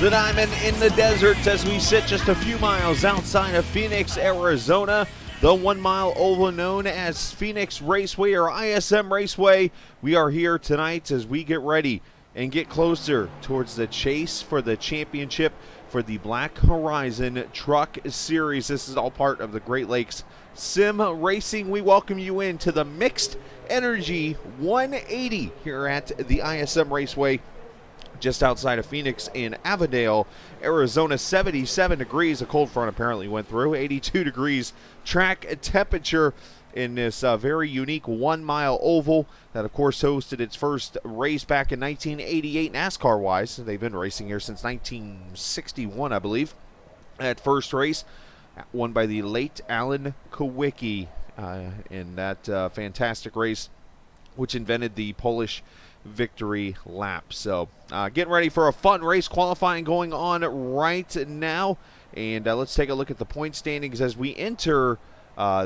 The diamond in the desert as we sit just a few miles outside of Phoenix, Arizona. The 1 mile oval known as Phoenix Raceway or ISM Raceway. We are here tonight as we get ready and get closer towards the chase for the championship for the Black Horizon Truck Series. This is all part of the Great Lakes Sim Racing. We welcome you into the MIXT Energy 180 here at the ISM Raceway, just outside of Phoenix in Avondale, Arizona. 77 degrees. A cold front apparently went through. 82 degrees track temperature in this very unique 1 mile oval that, of course, hosted its first race back in 1988 NASCAR-wise. They've been racing here since 1961, I believe. That first race won by the late Alan Kowicki in that fantastic race, which invented the Polish victory lap. So getting ready for a fun race. Qualifying going on right now, and let's take a look at the point standings as we enter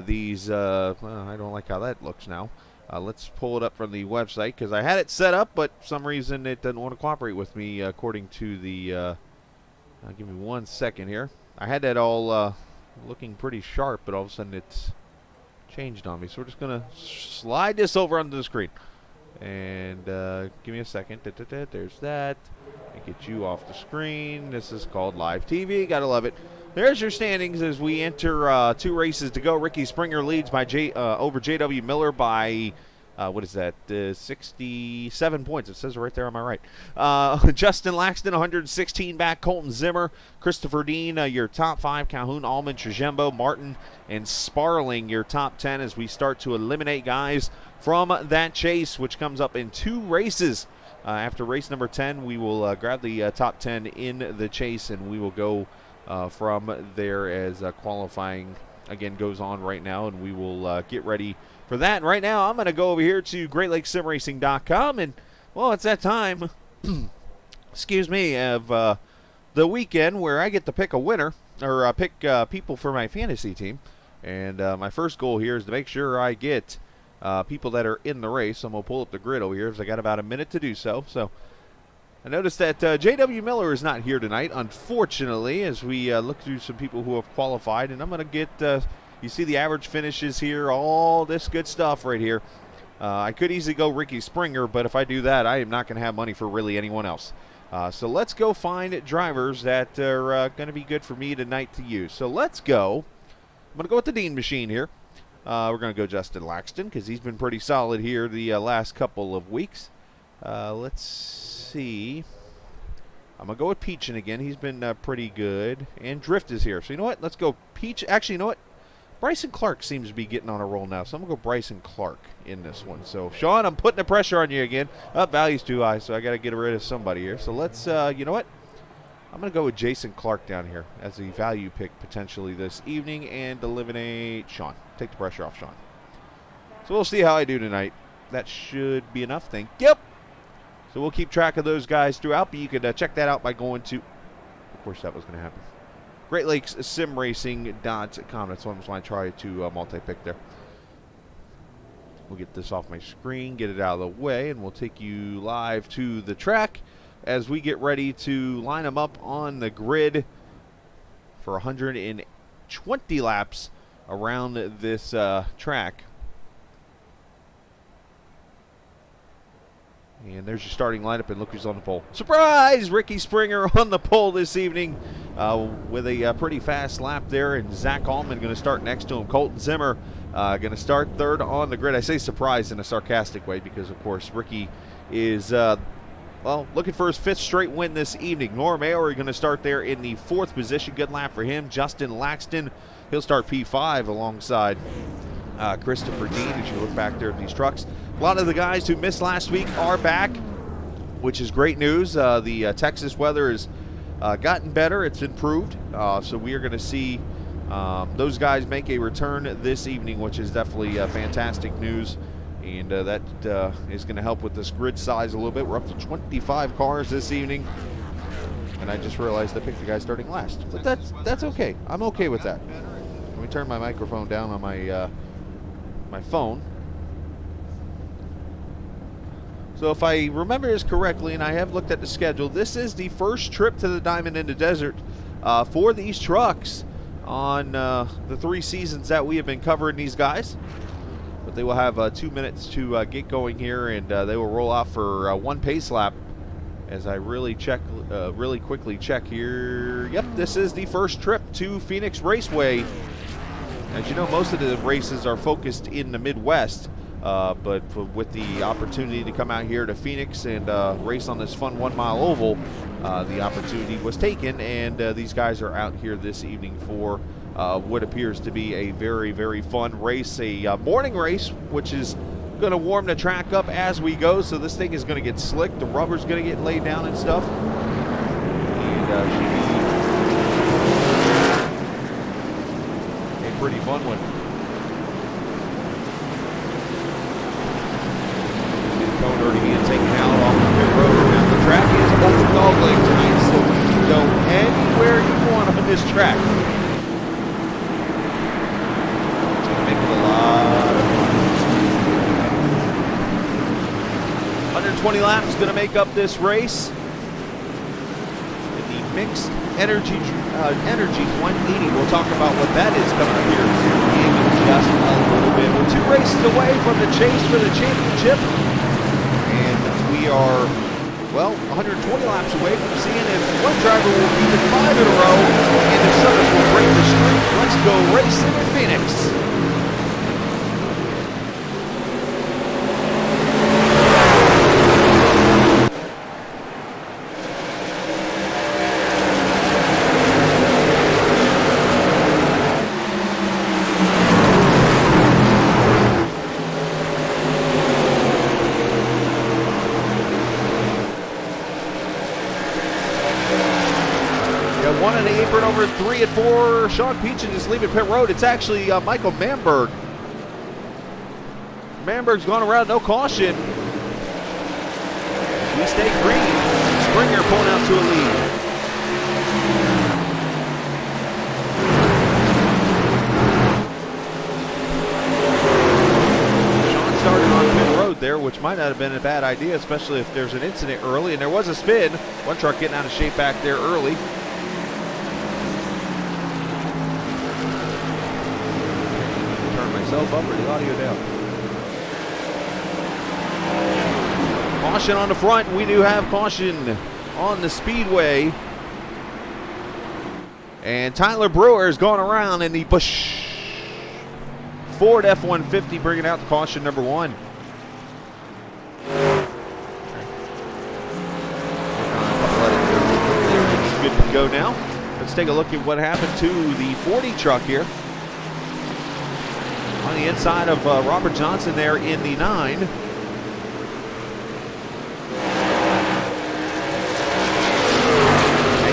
these well, I don't like how that looks now. Let's pull it up from the website because I had it set up, but for some reason it doesn't want to cooperate with me according to the give me 1 second here. I had that all looking pretty sharp, but all of a sudden it's changed on me, so we're just gonna slide this over onto the screen. And give me a second. There's that. And get you off the screen. This is called live TV. Gotta love it. There's your standings as we enter 2 races to go. Ricky Springer leads by over J.W. Miller by what is that? 67 points. It says right there on my right. Justin Laxton 116 back. Colton Zimmer, Christopher Dean, your top 5. Calhoun, Allman, Trejembo, Martin, and Sparling, your top 10 as we start to eliminate guys from that chase, which comes up in 2 races. After race number 10, we will grab the top 10 in the chase, and we will go from there as qualifying again goes on right now, and we will get ready for that. And right now, I'm going to go over here to GreatLakesSimRacing.com, and well, it's that time, excuse me, of the weekend where I get to pick a winner or pick people for my fantasy team. And my first goal here is to make sure I get people that are in the race. I'm going to pull up the grid over here because I got about a minute to do so. So I noticed that J.W. Miller is not here tonight, unfortunately, as we look through some people who have qualified. And I'm going to get, you see the average finishes here, all this good stuff right here. I could easily go Ricky Springer, but if I do that, I am not going to have money for really anyone else. So let's go find drivers that are going to be good for me tonight to use. So let's go. I'm going to go with the Dean machine here. We're going to go Justin Laxton because he's been pretty solid here the last couple of weeks. Let's see. I'm going to go with Peachin again. He's been pretty good. And Drift is here. So you know what? Let's go Peach. Actually, you know what? Bryson Clark seems to be getting on a roll now. So I'm going to go Bryson Clark in this one. So, Sean, I'm putting the pressure on you again. Value's too high, so I got to get rid of somebody here. So let's, you know what? I'm going to go with Jason Clark down here as a value pick potentially this evening and eliminate Sean. Take the pressure off Sean. So we'll see how I do tonight. That should be enough. Thank you. So we'll keep track of those guys throughout, but you can check that out by going to, of course that was going to happen, GreatLakesSimRacing.com. That's what I'm going to try to multi-pick there. We'll get this off my screen, get it out of the way, and we'll take you live to the track as we get ready to line them up on the grid for 120 laps around this track. And there's your starting lineup, and look who's on the pole. Surprise! Ricky Springer on the pole this evening with a pretty fast lap there, and Zach Allman going to start next to him. Colton Zimmer going to start third on the grid. I say surprise in a sarcastic way because, of course, Ricky is, well, looking for his 5th straight win this evening. Norm Aory going to start there in the 4th position. Good lap for him. Justin Laxton, he'll start P5 alongside Christopher Dean as you look back there at these trucks. A lot of the guys who missed last week are back, which is great news. The Texas weather has gotten better. It's improved. So we are going to see those guys make a return this evening, which is definitely fantastic news. And that is going to help with this grid size a little bit. We're up to 25 cars this evening. And I just realized I picked the guy starting last. But that's okay. I'm okay with that. Let me turn my microphone down on my my phone. So if I remember this correctly, and I have looked at the schedule, this is the first trip to the Diamond in the Desert for these trucks on the 3 seasons that we have been covering these guys. But they will have 2 minutes to get going here, and they will roll off for 1 pace lap. As I really quickly check here. Yep, this is the first trip to Phoenix Raceway. As you know, most of the races are focused in the Midwest, but with the opportunity to come out here to Phoenix and race on this fun 1 mile oval, the opportunity was taken, and these guys are out here this evening for what appears to be a very, very fun race, a morning race, which is going to warm the track up as we go. So this thing is going to get slick. The rubber's going to get laid down and stuff. And should be a pretty fun one. Cone already being taken out off the pit road. Now the track is open dog leg tonight, so you can go anywhere you want on this track. It's going to make it a lot of fun. 120 laps going to make up this race in the MIXT Energy 180. We'll talk about what that is coming up here in just a little bit. We're 2 races away from the chase for the championship, and we are, well, 120 laps away from seeing if one driver will beat it 5 in a row and if others will break the streak. Let's go racing in Phoenix. One in the apron over 3 and 4. Sean Peachin is leaving pit road. It's actually Michael Manberg. Manberg's gone around, no caution. We stay green. Springer pulling out to a lead. Sean started on pit road there, which might not have been a bad idea, especially if there's an incident early. And there was a spin. One truck getting out of shape back there early. Myself up or the audio down. Caution on the front. We do have caution on the speedway. And Tyler Brewer has gone around in the Busch Ford F-150, bringing out the caution number 1. Good to go now. Let's take a look at what happened to the 40 truck here. On the inside of Robert Johnson there in the 9. Makes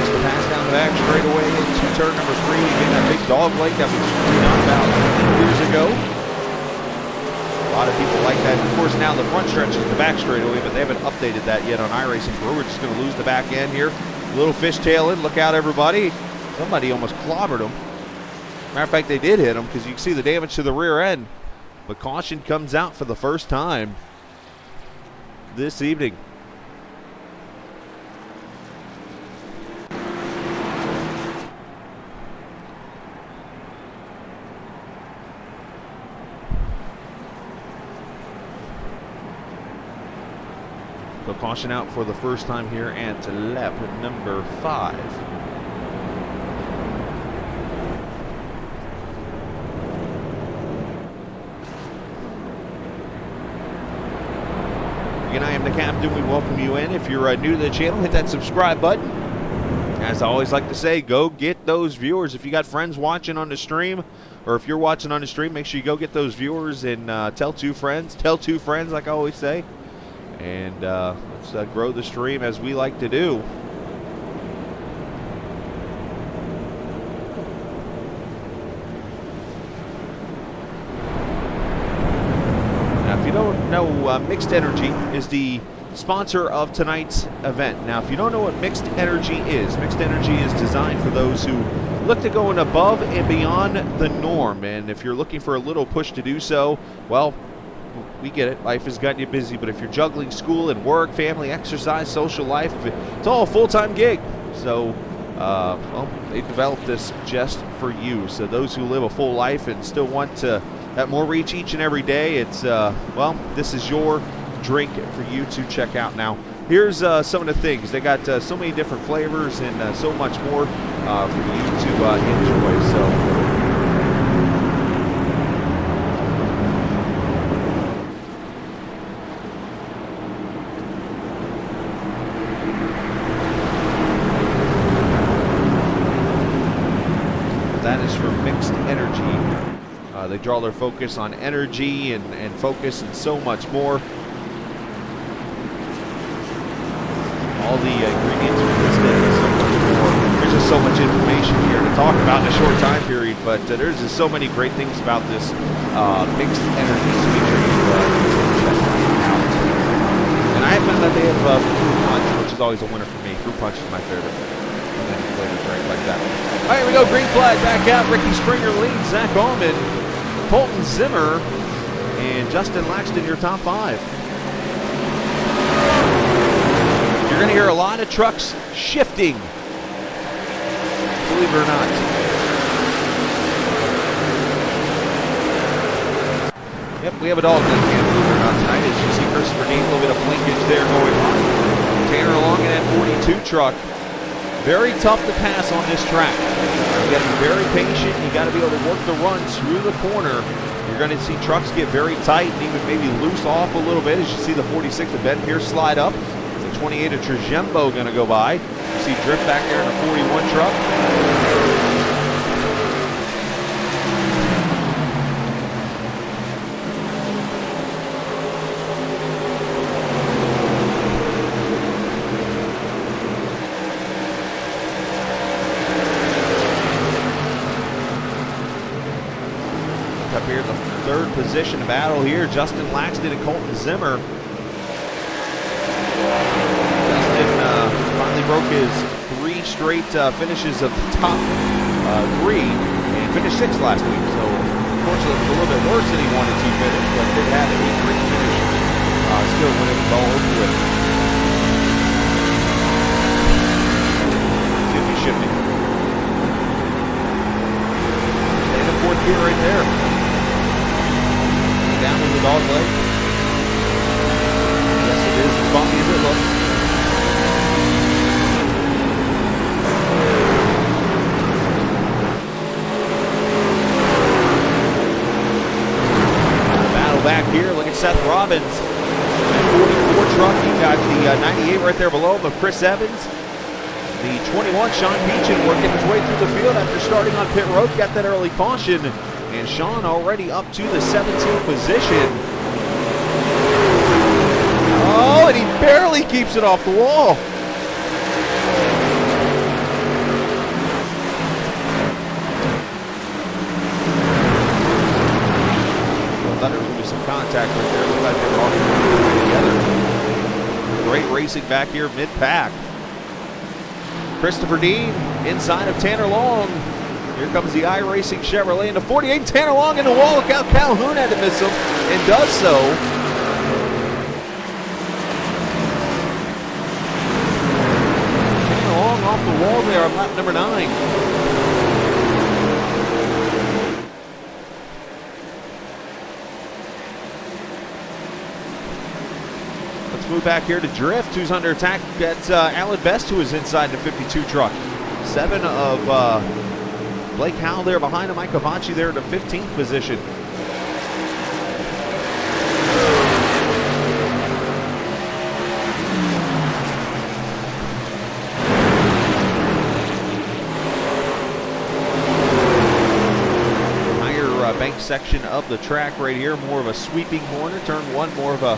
the pass down the back straight away into turn number 3. Again, that big dog leg that we talked about years ago. A lot of people like that. Of course, now the front stretch is the back straightaway, but they haven't updated that yet on iRacing. Brewer just going to lose the back end here. A little fishtail in. Look out, everybody. Somebody almost clobbered him. Matter of fact, they did hit him because you can see the damage to the rear end. But caution comes out for the first time this evening. So caution out for the first time here at lap number 5. Again, I am the captain. We welcome you in. If you're new to the channel, hit that subscribe button. As I always like to say, go get those viewers. If you got friends watching on the stream, or if you're watching on the stream, make sure you go get those viewers and tell 2 friends. Tell 2 friends, like I always say. And let's grow the stream as we like to do. If you don't know, MIXT Energy is the sponsor of tonight's event. Now, if you don't know what MIXT Energy is designed for those who look to go above and beyond the norm. And if you're looking for a little push to do so, well, we get it. Life has gotten you busy, but if you're juggling school and work, family, exercise, social life, it's all a full-time gig. So, well, they developed this just for you. So those who live a full life and still want to have more reach each and every day, it's, well, this is your drink for you to check out now. Here's some of the things. They got so many different flavors and so much more for you to enjoy. So. That is from MIXT Energy. They draw their focus on energy and focus and so much more. All the ingredients are listed and so much more. There's just so much information here to talk about in a short time period, but there's just so many great things about this MIXT Energy. So make sure you check it out. And I found that they have fruit punch, which is always a winner for me. Fruit punch is my favorite. And then flavor drink like that. All right, here we go. Green flag back out. Ricky Springer leads. Zach Allman, Colton Zimmer, and Justin Laxton, your top 5. You're going to hear a lot of trucks shifting, believe it or not. Yep, we have a dog that can't, believe it or not, tonight. As you see Christopher Dean, a little bit of blinkage there going on. Tanner Long in that 42 truck. Very tough to pass on this track. You got to be very patient. You got to be able to work the run through the corner. You're going to see trucks get very tight and even maybe loose off a little bit as you see the 46 of Ben Pierce slide up. The 28 of Trajembo going to go by. You see drift back there in a 41 truck. Up here in the third position battle here, Justin Laxton and Colton Zimmer. Justin finally broke his 3 straight finishes of the top 3 and finished 6th last week. So unfortunately it was a little bit worse than he wanted to finish, but they had a great finish still when it was all over with. See if he's shifting. Stay in the 4th gear right there. Down in the dog leg. Yes, it is as bumpy as it looks. Battle back here. Look at Seth Robbins. That 44 truck. You got the 98 right there below him of Chris Evans. The 21, Sean Beechin, working his way through the field after starting on pit road. Got that early caution. And Sean already up to the 17th position. Oh, and he barely keeps it off the wall. Well, thought there was going to be some contact right there. Looked like they were all together. Great racing back here mid-pack. Christopher Dean inside of Tanner Long. Here comes the iRacing Chevrolet into 48. Tanner Long in the wall. Look out, Calhoun had to miss him and does so. Tanner Long off the wall there on lap number 9. Let's move back here to Drift, who's under attack. That's Alan Best, who is inside the 52 truck. 7 of Blake Howell there behind him. Mike Cavacci there in the 15th position. Higher bank section of the track right here. More of a sweeping corner. Turn 1, more of a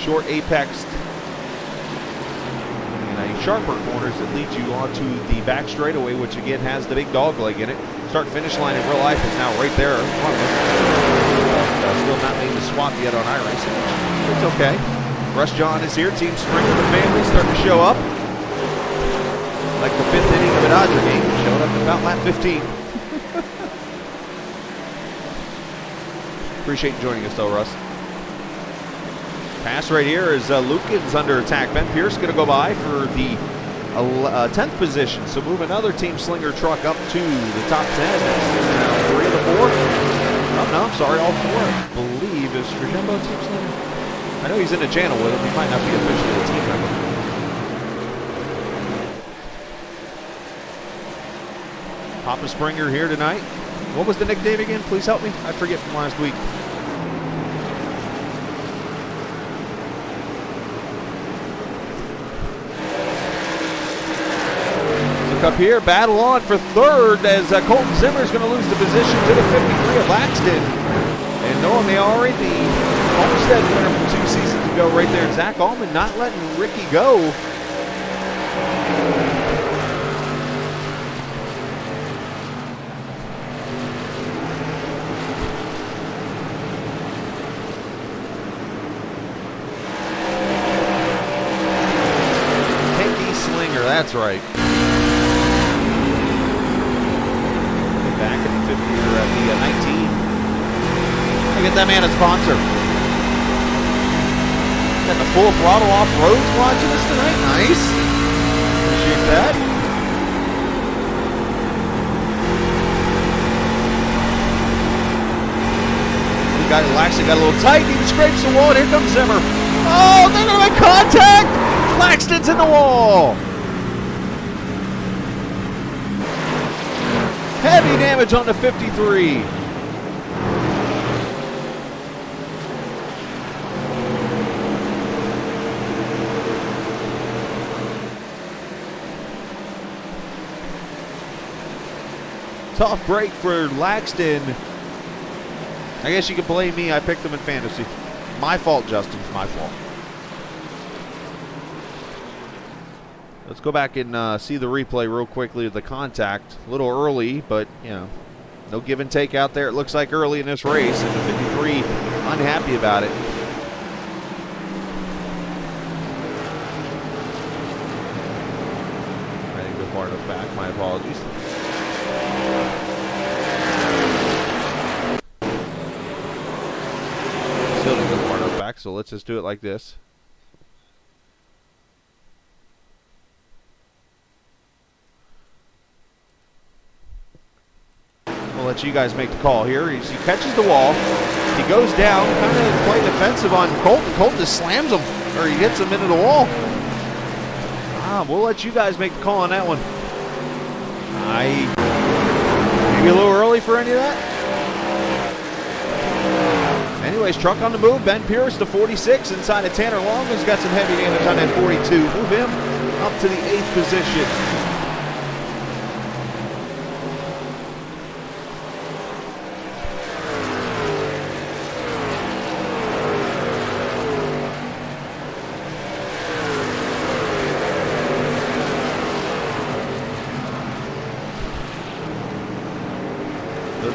short apex. Sharper corners that lead you onto the back straightaway, which again has the big dog leg in it. Start-finish line in real life is now right there in front of us. Still not made the swap yet on iRacing. It's okay. Russ John is here. Team Springer, the family starting to show up. Like the 5th inning of a Dodger game. Showed up at about lap 15. Appreciate you joining us, though, Russ. Pass right here is Lucan's under attack. Ben Pierce going to go by for the 10th position. So move another Team Slinger truck up to the top 10. That's 3 of the 4. Oh, no, I'm sorry, all 4. I believe is Trajembo Team Slinger. I know he's in the channel with him. He might not be officially a team member. Papa Springer here tonight. What was the nickname again? Please help me. I forget from last week. Look up here, battle on for third as Colton Zimmer is going to lose the position to the 53 of Laxton. And Noah Mayari, the Homestead winner from 2 seasons ago right there. Zach Allman not letting Ricky go. That's right. Back at the 50 or at the 19. I get that man a sponsor. Got the full throttle off-roads watching us tonight. Nice. Appreciate that. Laxton got a little tight. He scrapes the wall. And here comes Zimmer. Oh, they're going to make contact. Laxton's in the wall. Heavy damage on the 53. Tough break for Laxton. I guess you could blame me. I picked him in fantasy. My fault, Justin. My fault. Let's go back and see the replay real quickly of the contact. A little early, but, you know, no give and take out there. It looks like early in this race, and the 53 unhappy about it. I didn't go far enough back. My apologies. Still didn't go far enough back, so let's just do it like this. We'll let you guys make the call here. He catches the wall. He goes down, kind of playing defensive on Colton. Colton just slams him, or he hits him into the wall. We'll let you guys make the call on that one. Maybe a little early for any of that. Anyways, truck on the move. Ben Pierce, the 46, inside of Tanner Long, has got some heavy damage on that 42. Move him up to the 8th position.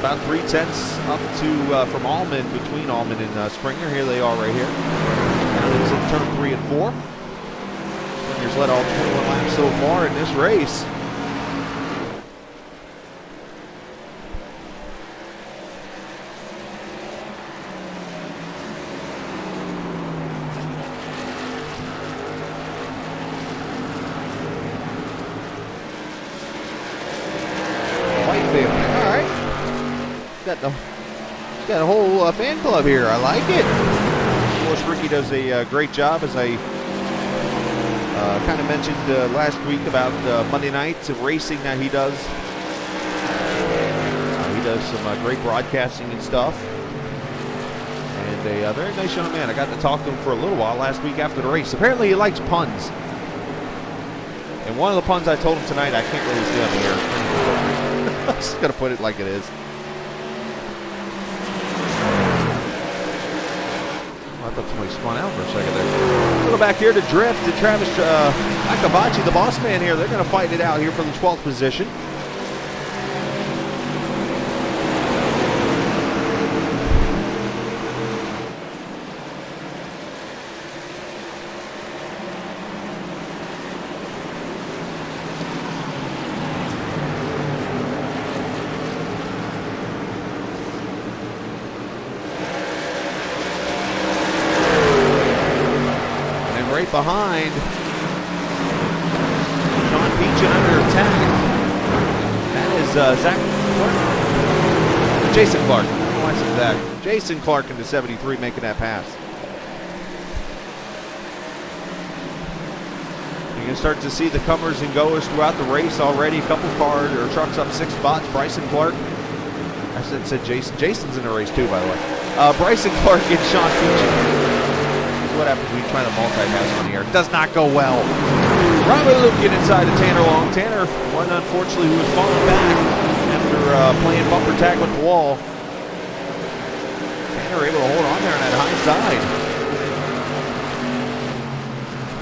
About 3/10 up to from Allman, between Allman and Springer. Here they are right here. Down into turn 3 and 4. Springer's led all 21 laps so far in this race. White family. All right. Got a whole fan club here. I like it. Of course, Ricky does a great job, as I kind of mentioned last week about Monday nights of racing that he does. He does some great broadcasting and stuff. And a very nice young man. I got to talk to him for a little while last week after the race. Apparently he likes puns. And one of the puns I told him tonight, I can't really see on the air. I'm just going to put it like it is. I thought somebody spun out for a second there. We'll go back here to Drift to Travis Akabachi, the boss man here. They're going to fight it out here for the 12th position. behind. Sean Peachin under attack. That is Zach Clark. Jason Clark. I don't know why I said Zach. Jason Clark into 73 making that pass. You're going to start to see the comers and goers throughout the race already. A couple cars or trucks up 6 spots. Bryson Clark. I said Jason. Jason's in the race too, by the way. Bryson Clark and Sean Peachin. This is what happens when you try to multitask on the air. It does not go well. Robert Luke get inside of Tanner Long. Tanner, one unfortunately who was falling back after playing bumper tag with the wall. Tanner able to hold on there on that high side.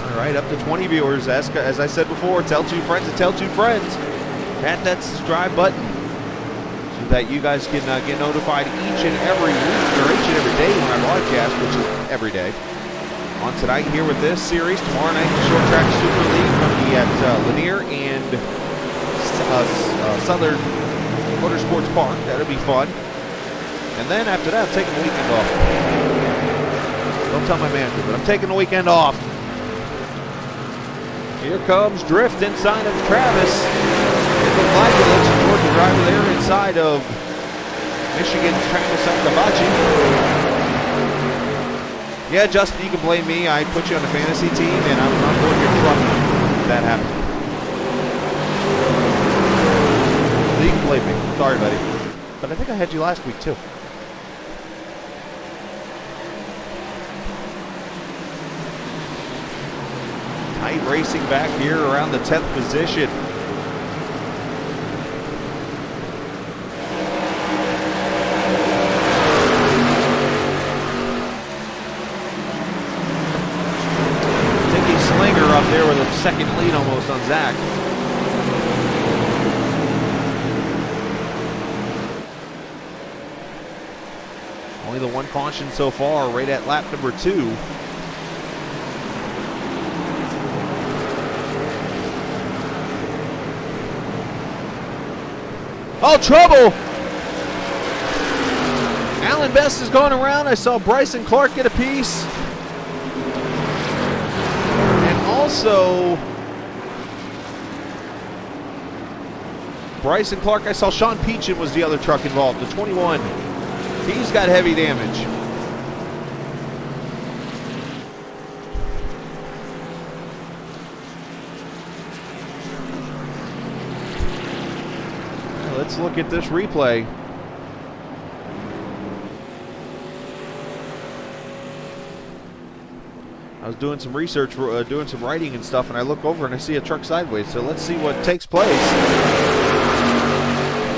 All right, up to 20 viewers. As I said before, tell 2 friends to tell 2 friends. Hit that subscribe button so that you guys can get notified each and every week or each and every day when I broadcast, which is every day. On tonight here with this series, tomorrow night the Short Track Super League going to be at Lanier and Southern Motorsports Park. That'll be fun. And then after that, I'm taking the weekend off. Don't tell my manager, but I'm taking the weekend off. Here comes Drift inside of Travis. It looked like it looks toward the driver there inside of Michigan's Travis Akabachi. Yeah, Justin, you can blame me. I put you on the fantasy team, and I'm going to truck if that happened. So you can blame me. Sorry, buddy. But I think I had you last week, too. Tight racing back here around the 10th position. Up there with a second lead almost on Zach. Only the one caution so far, right at lap number 2. Oh, trouble! Alan Best is going around. I saw Bryson Clark get a piece. Also, Bryson Clark, I saw Sean Peachin was the other truck involved, the 21. He's got heavy damage. Let's look at this replay. I was doing some research, doing some writing and stuff, and I look over and I see a truck sideways. So let's see what takes place. And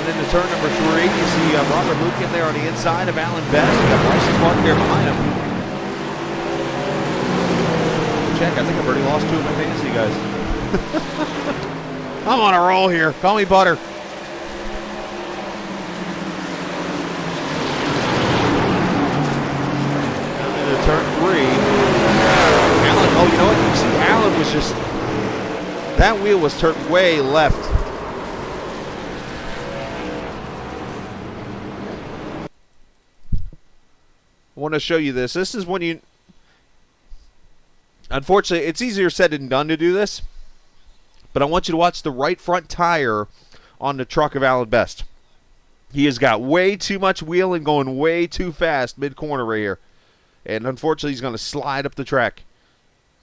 then to turn number 3, you see Robert Luke in there on the inside of Alan Best. You got Bryson Clark there behind him. Check, I think I've already lost 2 of my fantasy guys. I'm on a roll here. Call me Butter. Down into turn 3. Oh, you know what? You see, Allen was just, that wheel was turned way left. I want to show you this. This is when you, unfortunately, it's easier said than done to do this, but I want you to watch the right front tire on the truck of Alan Best. He has got way too much wheel and going way too fast mid-corner right here. And unfortunately, he's going to slide up the track.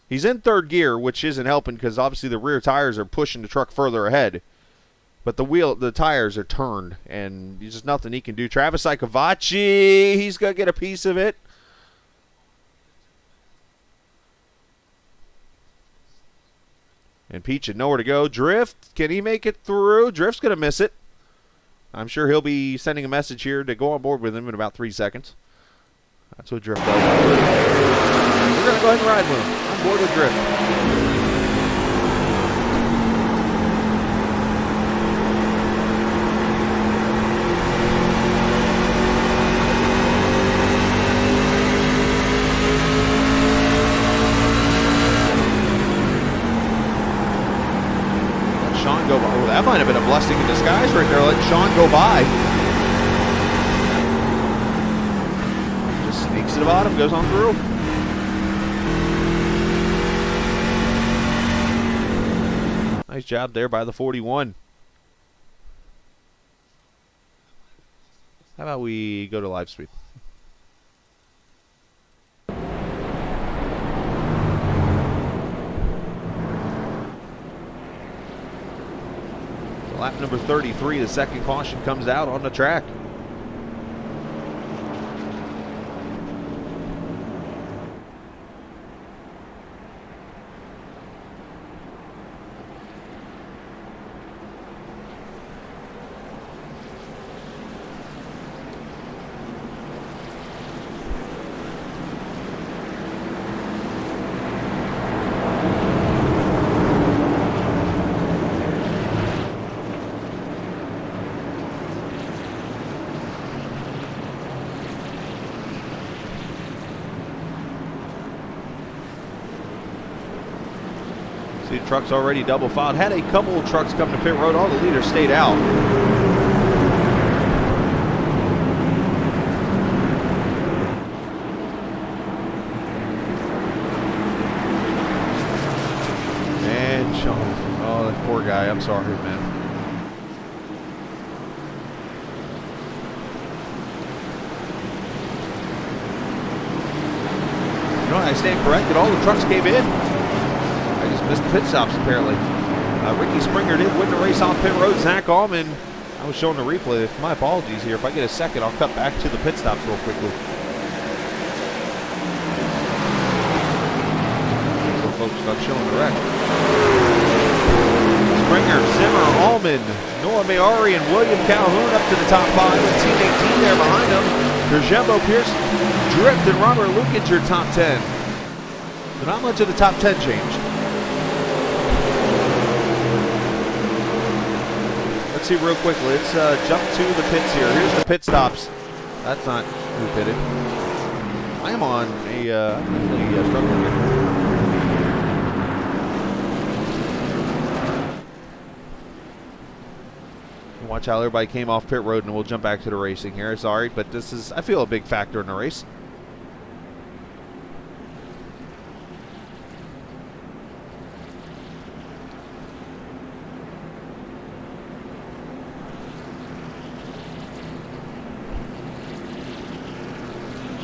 He's in 3rd gear, which isn't helping because obviously the rear tires are pushing the truck further ahead. But the tires are turned, and there's just nothing he can do. Travis Ikavachi, he's going to get a piece of it. And Peach had nowhere to go. Drift, can he make it through? Drift's going to miss it. I'm sure he'll be sending a message here to go on board with him in about 3 seconds. That's what Drift does. We're going to go ahead and ride with him. On board with Drift. Let Sean go by. Oh, that might have been a blessing in disguise right there. Let Sean go by. Sneaks to the bottom, goes on through. Nice job there by the 41. How about we go to live speed? So lap number 33, the second caution comes out on the track. The truck's already double filed. Had a couple of trucks come to pit road. All the leaders stayed out. And Sean. Oh, that poor guy. I'm sorry, man. You know, I stand corrected. All the trucks came in. Missed the pit stops, apparently. Ricky Springer did win the race on pit road. Zach Allman, I was showing the replay. My apologies here. If I get a second, I'll cut back to the pit stops real quickly. So folks, not showing the wreck. Springer, Zimmer, Allman, Noah Mayari, and William Calhoun up to the top 5. And Team 18 there behind them. Terjembo, Pierce, Drift, and Robert Lukens your top 10. But not much of the top 10 changed. Let's see real quickly. Let's jump to the pits here. Here's the pit stops. That's not who pitted. I am on a definitely struggling here. Watch how everybody came off pit road, and we'll jump back to the racing here. Sorry, but this is, I feel, a big factor in the race.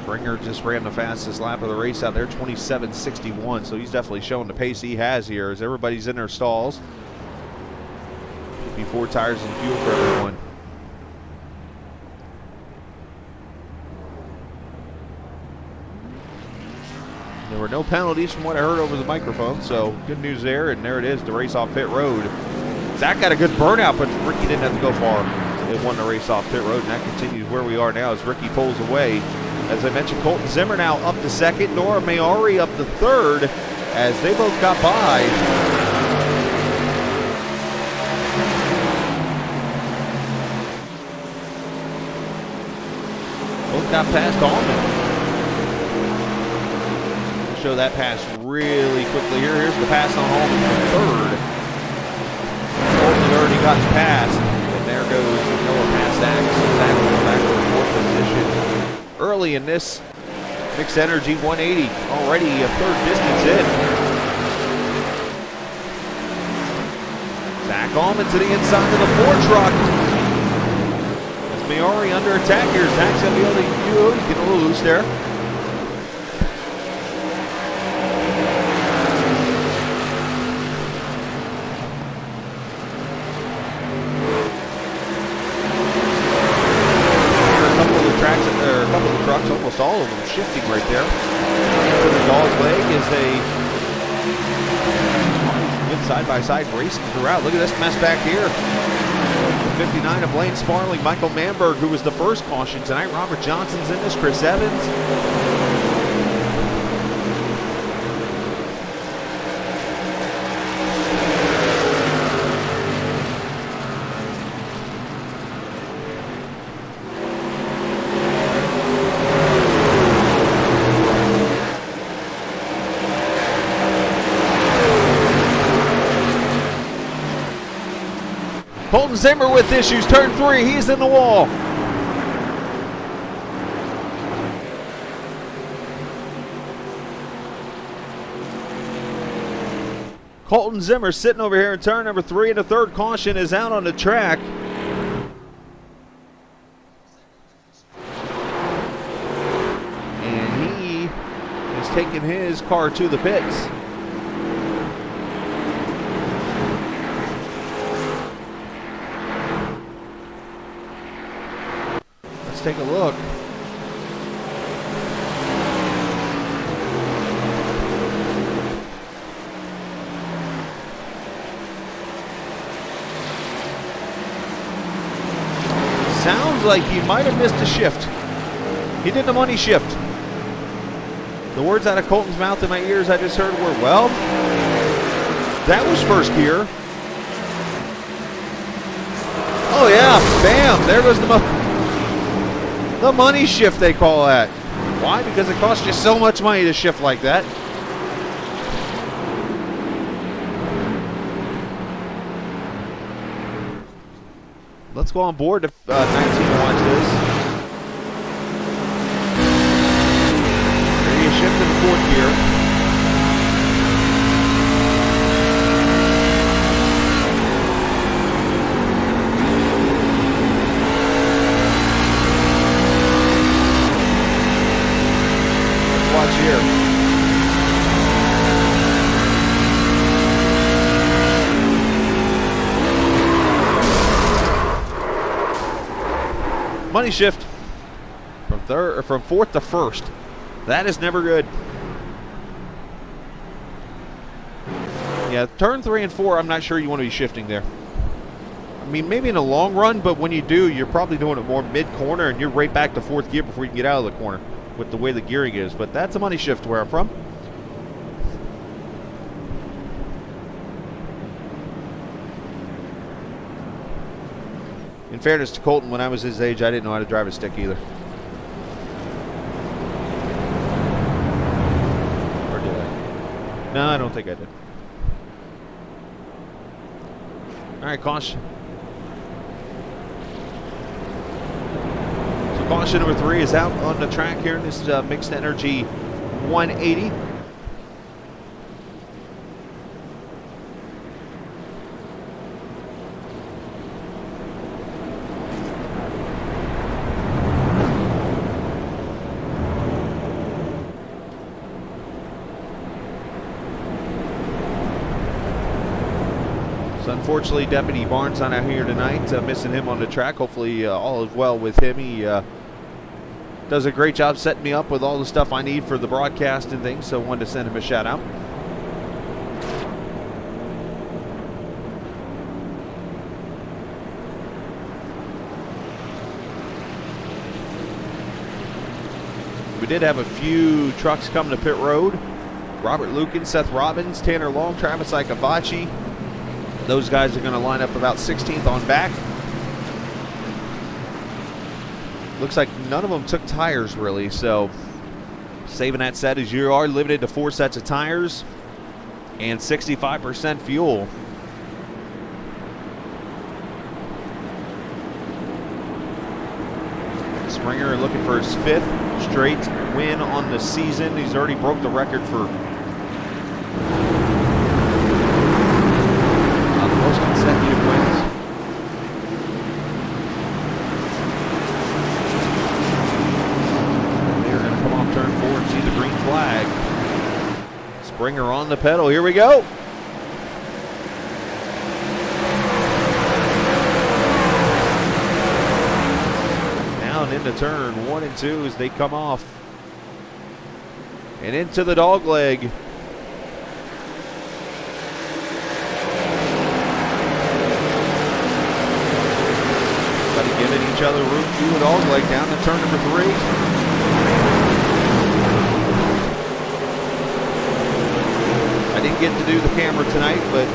Springer just ran the fastest lap of the race out there, 27.61, so he's definitely showing the pace he has here as everybody's in their stalls. Could be 4 tires and fuel for everyone. There were no penalties from what I heard over the microphone, so good news there, and there it is, the race off pit road. Zach got a good burnout, but Ricky didn't have to go far. They won the race off pit road, and that continues where we are now as Ricky pulls away. As I mentioned, Colton Zimmer now up to second, Nora Mayari up to third, as they both got by. Both got past Allman. Show that pass really quickly here. Here's the pass on Allman for third. Colton already got past, and there goes Noah past Zach. Zach going back to the fourth position. Early in this Mixed Energy 180, already a third distance in. Zach Allman to the inside of the Ford truck. As Mayari under attack here. Zach's going to be able to he's getting a little loose there. Almost all of them shifting right there. To the dog's leg as they good side-by-side racing throughout. Look at this mess back here. The 59 of Blaine Sparling, Michael Manberg, who was the first caution tonight. Robert Johnson's in this, Chris Evans. Colton Zimmer with issues. Turn 3, he's in the wall. Colton Zimmer sitting over here in turn number 3, and the third caution is out on the track. And he is taking his car to the pits. Let's take a look. Sounds like he might have missed a shift. He did the money shift. The words out of Colton's mouth in my ears I just heard were, well, that was first gear. Oh yeah, bam, there goes the money shift they call that. Why? Because it costs you so much money to shift like that. Let's go on board to 19 and watch this. There you shift in the 4th gear. Let's watch here. Money shift from 4th to 1st. That is never good. Yeah, turn 3 and 4, I'm not sure you want to be shifting there. I mean, maybe in the long run, but when you do, you're probably doing it more mid-corner, and you're right back to 4th gear before you can get out of the corner with the way the gearing is. But that's a money shift where I'm from. In fairness to Colton, when I was his age, I didn't know how to drive a stick either. Or did I? No, I don't think I did. All right, caution. So caution number 3 is out on the track here in this Mixed Energy 180. Unfortunately, Deputy Barnes not out here tonight, missing him on the track. Hopefully all is well with him. He does a great job setting me up with all the stuff I need for the broadcast and things, so wanted to send him a shout out. We did have a few trucks coming to pit road. Robert Lucan, Seth Robbins, Tanner Long, Travis Icavaci. Those guys are going to line up about 16th on back. Looks like none of them took tires really, so saving that set as you are limited to 4 sets of tires and 65% fuel. Springer looking for his 5th straight win on the season. He's already broke the record for most consecutive wins. They're going to come off turn 4 and see the green flag. Springer on the pedal. Here we go. Down into turn 1 and 2 as they come off. And into the dog leg. Giving each other room to the dog leg down to turn number 3. I didn't get to do the camera tonight, but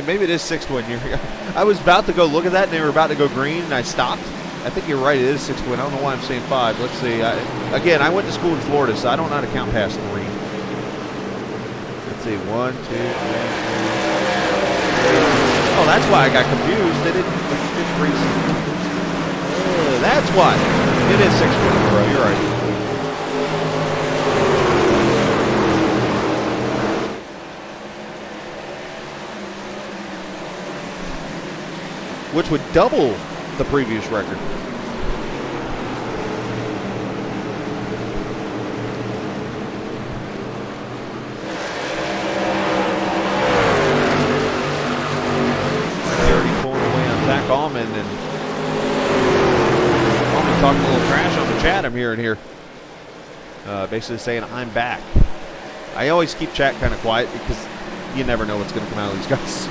maybe it is 6th win. I was about to go look at that, and they were about to go green, and I stopped. I think you're right, it is 6th win. I don't know why I'm saying 5. Let's see. Again, I went to school in Florida, so I don't know how to count past 3. Let's see. 1, 2, 3, 4. Oh, that's why I got confused. They didn't. That's why. It is 6 wins in a row. You're right. which would double the previous record. Already pulling away on Zach Allman, and Allman talking a little trash on the chat I'm hearing here. Basically saying, I'm back. I always keep chat kind of quiet because you never know what's going to come out of these guys.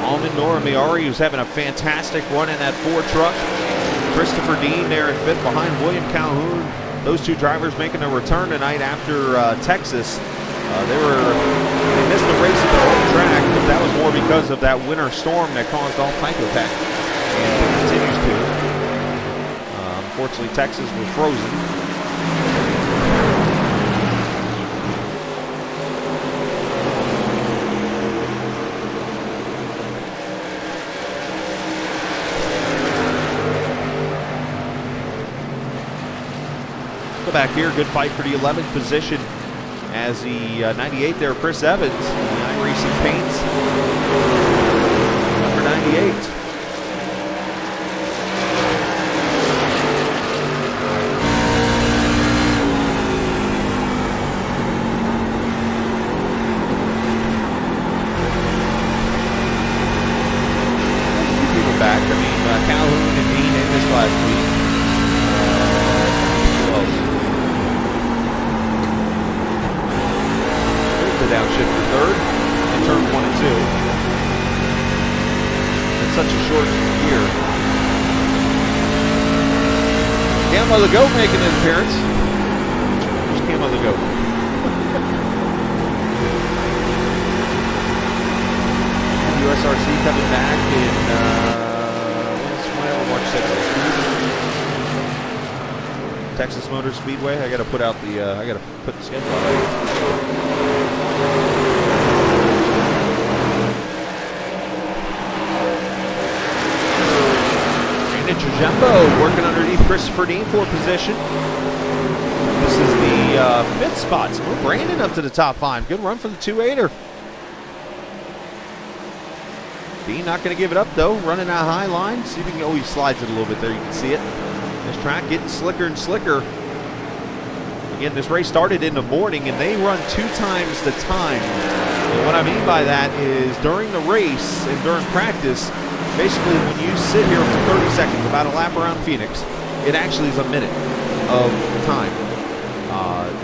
Alman Noramiari, who's having a fantastic run in that Ford truck. Christopher Dean there in 5th behind William Calhoun. Those two drivers making a return tonight after Texas. They missed the race at the home track, but that was more because of that winter storm that caused all type of attack. And it continues to. Unfortunately, Texas was frozen. Back here, good fight for the 11th position as the 98 there, Chris Evans, the Racing Paints, number 98. People back. I mean, Calhoun and Dean in this last week. Downshift for 3rd and turn 1 and 2. It's such a short year. Camo the Goat making an appearance. There's Camo the Goat. USRC coming back in March 6th. Texas Motor Speedway. I got to put out the. I got to put the schedule out. Jumbo working underneath Christopher Dean for position. This is the 5th spot. So move Brandon up to the top 5. Good run for the 2-8er. Dean not going to give it up though. Running that high line. See if he can. Oh, he slides it a little bit there. You can see it. This track getting slicker and slicker. Again, this race started in the morning and they run 2 times the time. And what I mean by that is during the race and during practice, basically when you sit here for 30 seconds, about a lap around Phoenix, it actually is a minute of time.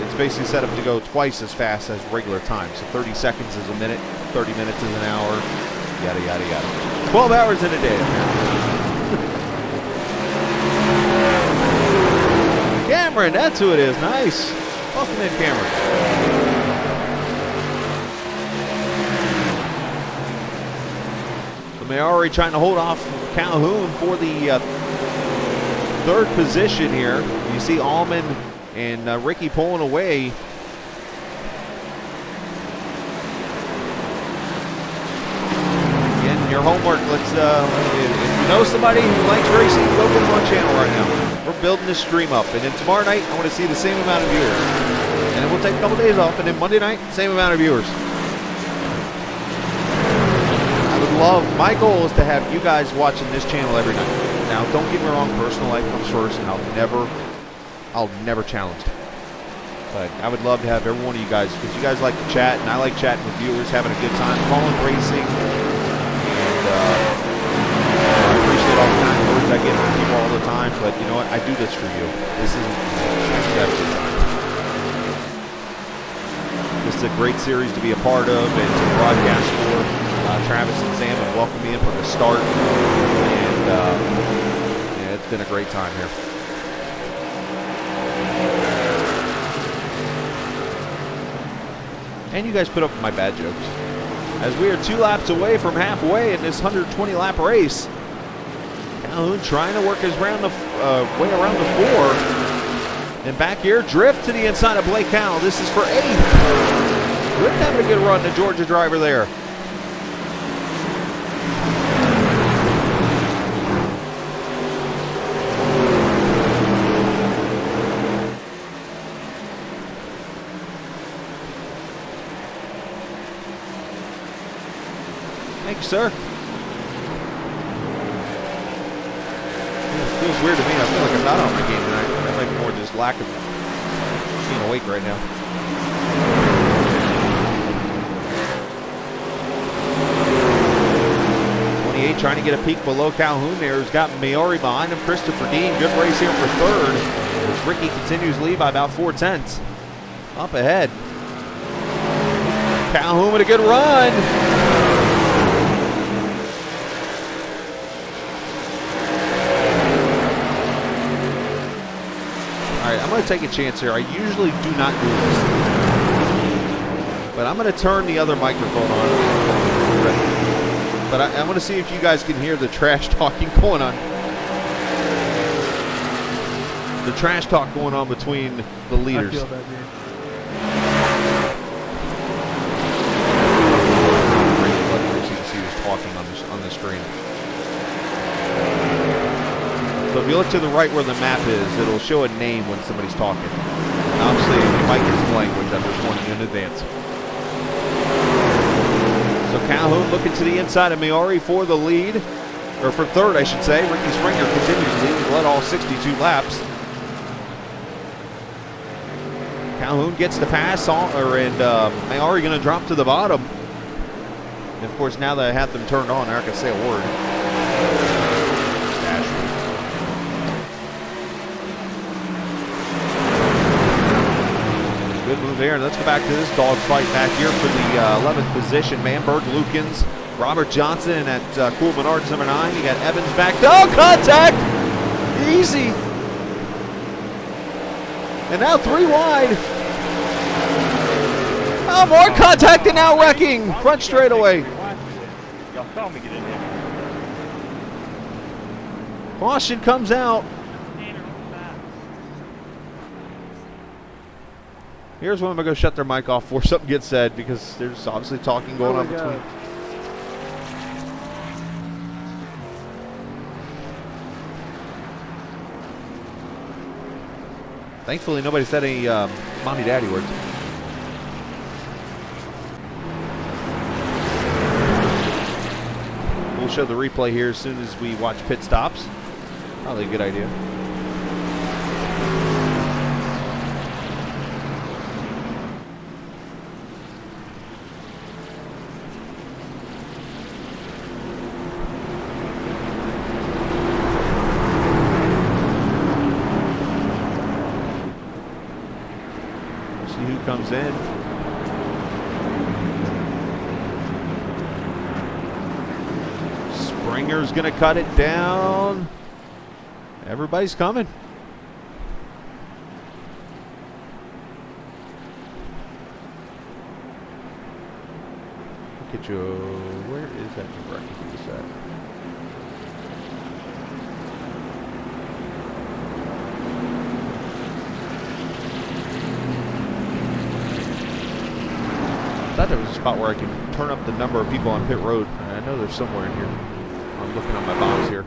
It's basically set up to go twice as fast as regular time. So 30 seconds is a minute, 30 minutes is an hour, yada, yada, yada. 12 hours in a day. Cameron, that's who it is. Nice. Welcome in, Cameron. Mayari trying to hold off Calhoun for the 3rd position here. You see Allman and Ricky pulling away. Again, your homework. Let's if you know somebody who likes racing, go get them on channel right now. We're building this stream up, and then tomorrow night I want to see the same amount of viewers. And then we'll take a couple days off, and then Monday night, same amount of viewers. My goal is to have you guys watching this channel every night. Now, don't get me wrong, personal life comes first, and I'll never challenge it. But I would love to have every one of you guys, because you guys like to chat, and I like chatting with viewers, having a good time, calling racing, and I appreciate all the kind words I get from people all the time. But you know what? I do this for you. This is a great series to be a part of and to broadcast for. Travis and Sam have welcomed me in from the start, and yeah, it's been a great time here. And you guys put up with my bad jokes. As we are 2 laps away from halfway in this 120-lap race, Calhoun trying to work his way around the 4. And back here, drift to the inside of Blake Howell. This is for 8th. Good Swift having a good run, the Georgia driver there. Thank you, sir. It feels weird to me. I feel like I'm not on my game tonight. That might be more just lack of being awake right now. Trying to get a peek below Calhoun there. He's got Maori behind him. Christopher Dean, good race here for third. As Ricky continues lead by about 4/10. Up ahead. Calhoun with a good run. All right, I'm going to take a chance here. I usually do not do this, but I'm going to turn the other microphone on. But I want to see if you guys can hear the trash talking going on. The trash talk going on between the leaders. I feel that, dude. You can see who's talking on the screen. So if you look to the right where the map is, it'll show a name when somebody's talking. And obviously, you might get some language that was warning you in advance. So Calhoun looking to the inside of Maori for the lead, or for third, I should say. Ricky Springer continues to lead. He's led all 62 laps. Calhoun gets the pass, and Maori going to drop to the bottom. And of course, now that I have them turned on, I can say a word. Good move there. Let's go back to this dogfight back here for the 11th position. Manberg, Lukens, Robert Johnson at Cool Menards number 9. You got Evans back. Oh, contact! Easy. And now 3 wide. Oh, more contact and now wrecking. Front straightaway. Y'all saw me get in there. Caution comes out. Here's when I'm going to go shut their mic off before something gets said, because there's obviously talking going on between. Thankfully, nobody said any mommy daddy words. We'll show the replay here as soon as we watch pit stops. Probably a good idea. Comes in. Springer's going to cut it down. Everybody's coming. Look at you. Where is that record? Who's that? I thought there was a spot where I can turn up the number of people on pit road. I know there's somewhere in here. I'm looking on my box here.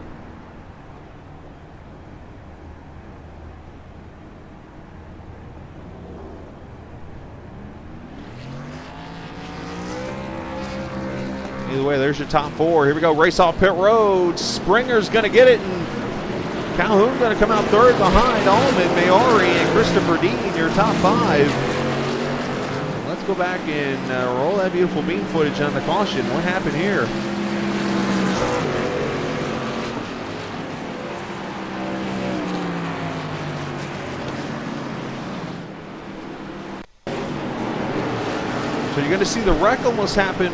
Either way, there's your top 4. Here we go, race off pit road. Springer's going to get it, and Calhoun going to come out third behind Allman, Maori, and Christopher Dean, your top 5. Go back and roll that beautiful beam footage on the caution. What happened here? So you're going to see the wreck almost happen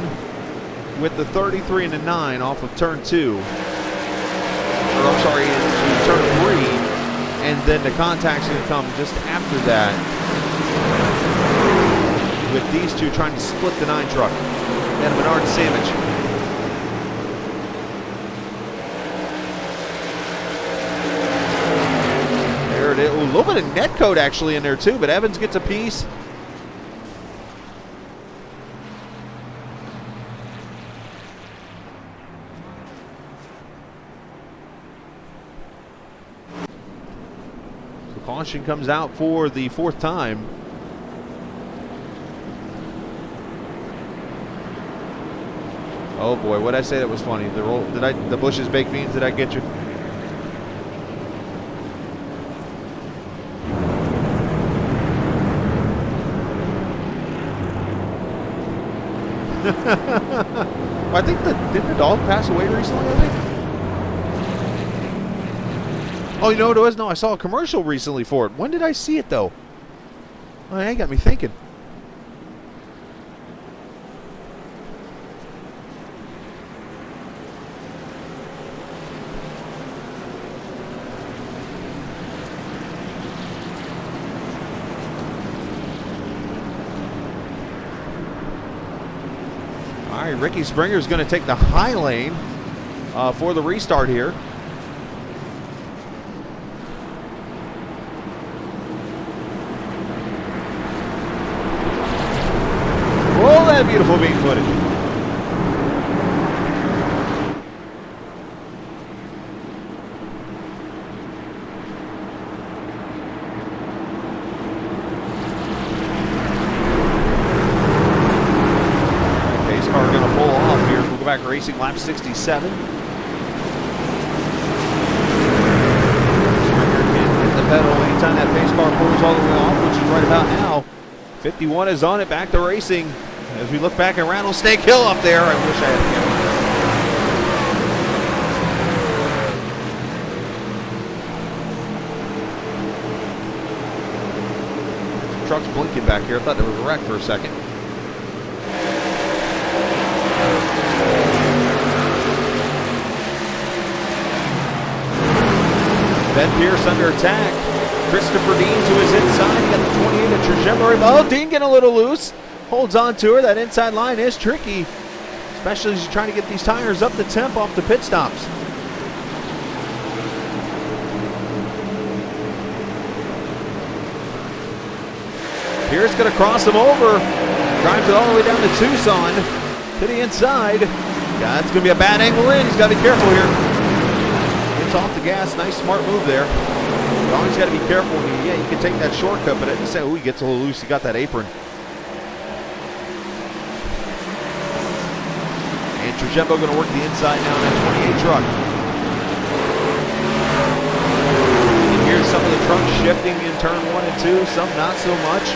with the 33 and the 9 off of turn 2. Or I'm sorry, into turn 3. And then the contact's going to come just after that, with these two trying to split the 9 truck and a Menard sandwich. There it is. Ooh, a little bit of net code actually in there too, but Evans gets a piece. Caution comes out for the 4th time. Oh boy, what did I say that was funny? The Bush's baked beans, did I get you? Well, I think didn't the dog pass away recently, I think? Oh, you know what it was? No, I saw a commercial recently for it. When did I see it, though? Oh, that got me thinking. All right, Ricky Springer is going to take the high lane for the restart here. Roll that beautiful bean footage. Pace car going to pull off here. We'll go back racing lap 67. Springer can't hit the pedal anytime that pace car pulls all the way off, which is right about now. 51 is on it, back to racing. As we look back at Rattlesnake Hill up there, I wish I had a camera. Truck's blinking back here. I thought there was a wreck for a second. Ben Pierce under attack. Christopher Dean to his inside. He got the 28 at Trajectory. Oh, Dean getting a little loose. Holds on to her. That inside line is tricky, especially as you're trying to get these tires up the temp off the pit stops. Pierce going to cross him over. Drives it all the way down to Tucson. To the inside. Yeah, it's going to be a bad angle in. He's got to be careful here. Gets off the gas. Nice, smart move there. You always got to be careful. Yeah, you can take that shortcut, but at the same, he gets a little loose. He got that apron. And Trajembo going to work the inside now in that 28 truck. And here's some of the trucks shifting in turn 1 and 2, some not so much.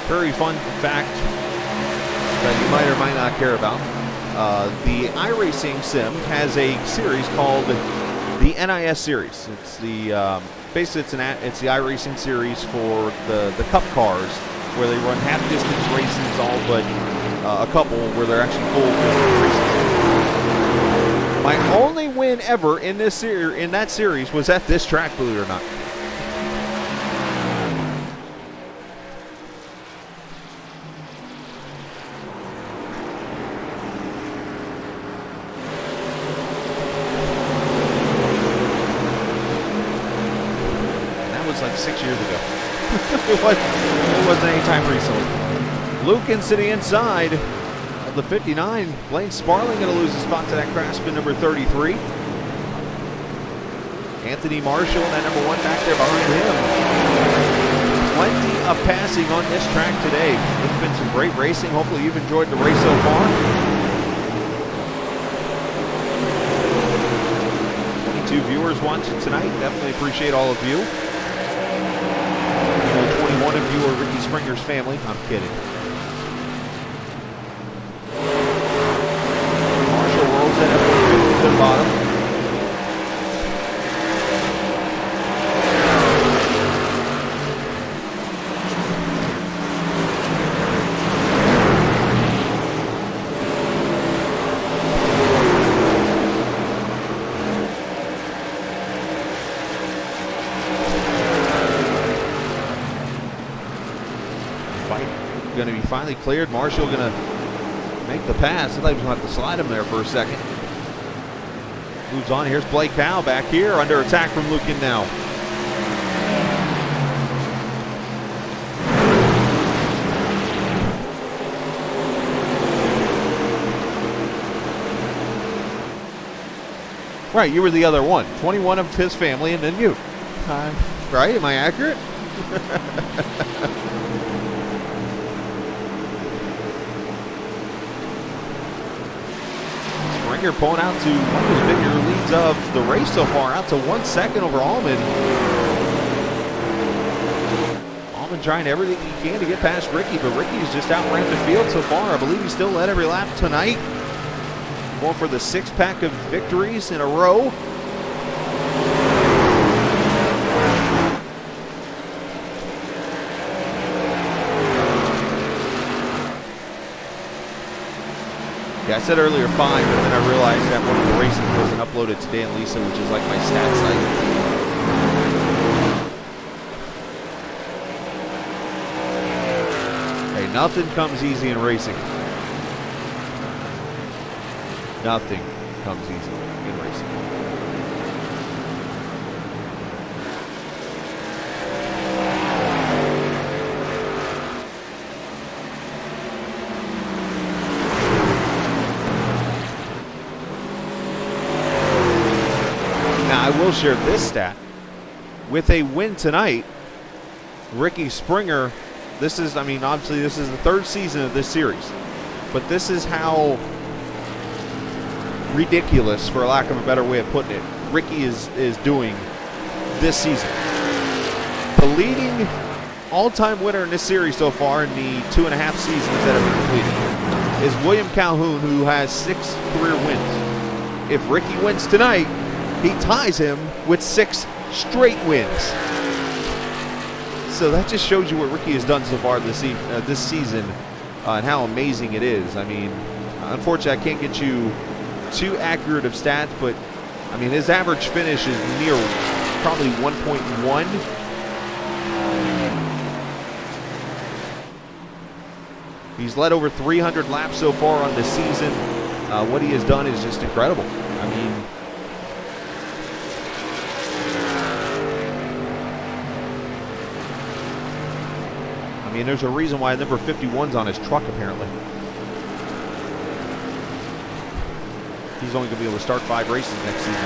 Very fun fact that you might or might not care about. The iRacing sim has a series called the NIS series. It's the basically it's the iRacing series for the Cup cars, where they run half distance races, all but a couple where they're actually full distance races. My only win ever in that series was at this track, believe it or not. Like 6 years ago. it wasn't any time recently. Lukens to the inside of the 59. Blaine Sparling going to lose a spot to that crash spin number 33. Anthony Marshall and that number 1 back there behind him. Plenty of passing on this track today. It's been some great racing. Hopefully you've enjoyed the race so far. 22 viewers watching tonight. Definitely appreciate all of you. 21 of you are Ricky Springer's family. I'm kidding. Marshall rolls in at 50 to the bottom. finally cleared. Marshall going to make the pass. I thought he was going to have to slide him there for a second. Moves on. Here's Blake Howe back here under attack from Lucan now. Right, you were the other one. 21 of his family and then you. Right? Am I accurate? Springer pulling out to one of his bigger leads of the race so far, out to 1 second over Allman. Allman trying everything he can to get past Ricky, but Ricky's just outran the field so far. I believe he's still led every lap tonight. Going for the 6-pack of victories in a row. Yeah, I said earlier 5, but then I realized that one of the races wasn't uploaded today in Lisa, which is like my stat site. Hey, nothing comes easy in racing. Nothing comes easy in racing. Now, I will share this stat. With a win tonight, Ricky Springer, this is, I mean, obviously this is the 3rd season of this series, but this is how ridiculous, for lack of a better way of putting it, Ricky is doing this season. The leading all-time winner in this series so far in the 2.5 seasons that have been completed is William Calhoun, who has 6 career wins. If Ricky wins tonight, he ties him with 6 straight wins. So that just shows you what Ricky has done so far this season and how amazing it is. I mean, unfortunately, I can't get you too accurate of stats, but I mean, his average finish is near probably 1.1. He's led over 300 laps so far on this season. What he has done is just incredible. I mean, there's a reason why number 51's on his truck, apparently. He's only going to be able to start 5 races next season.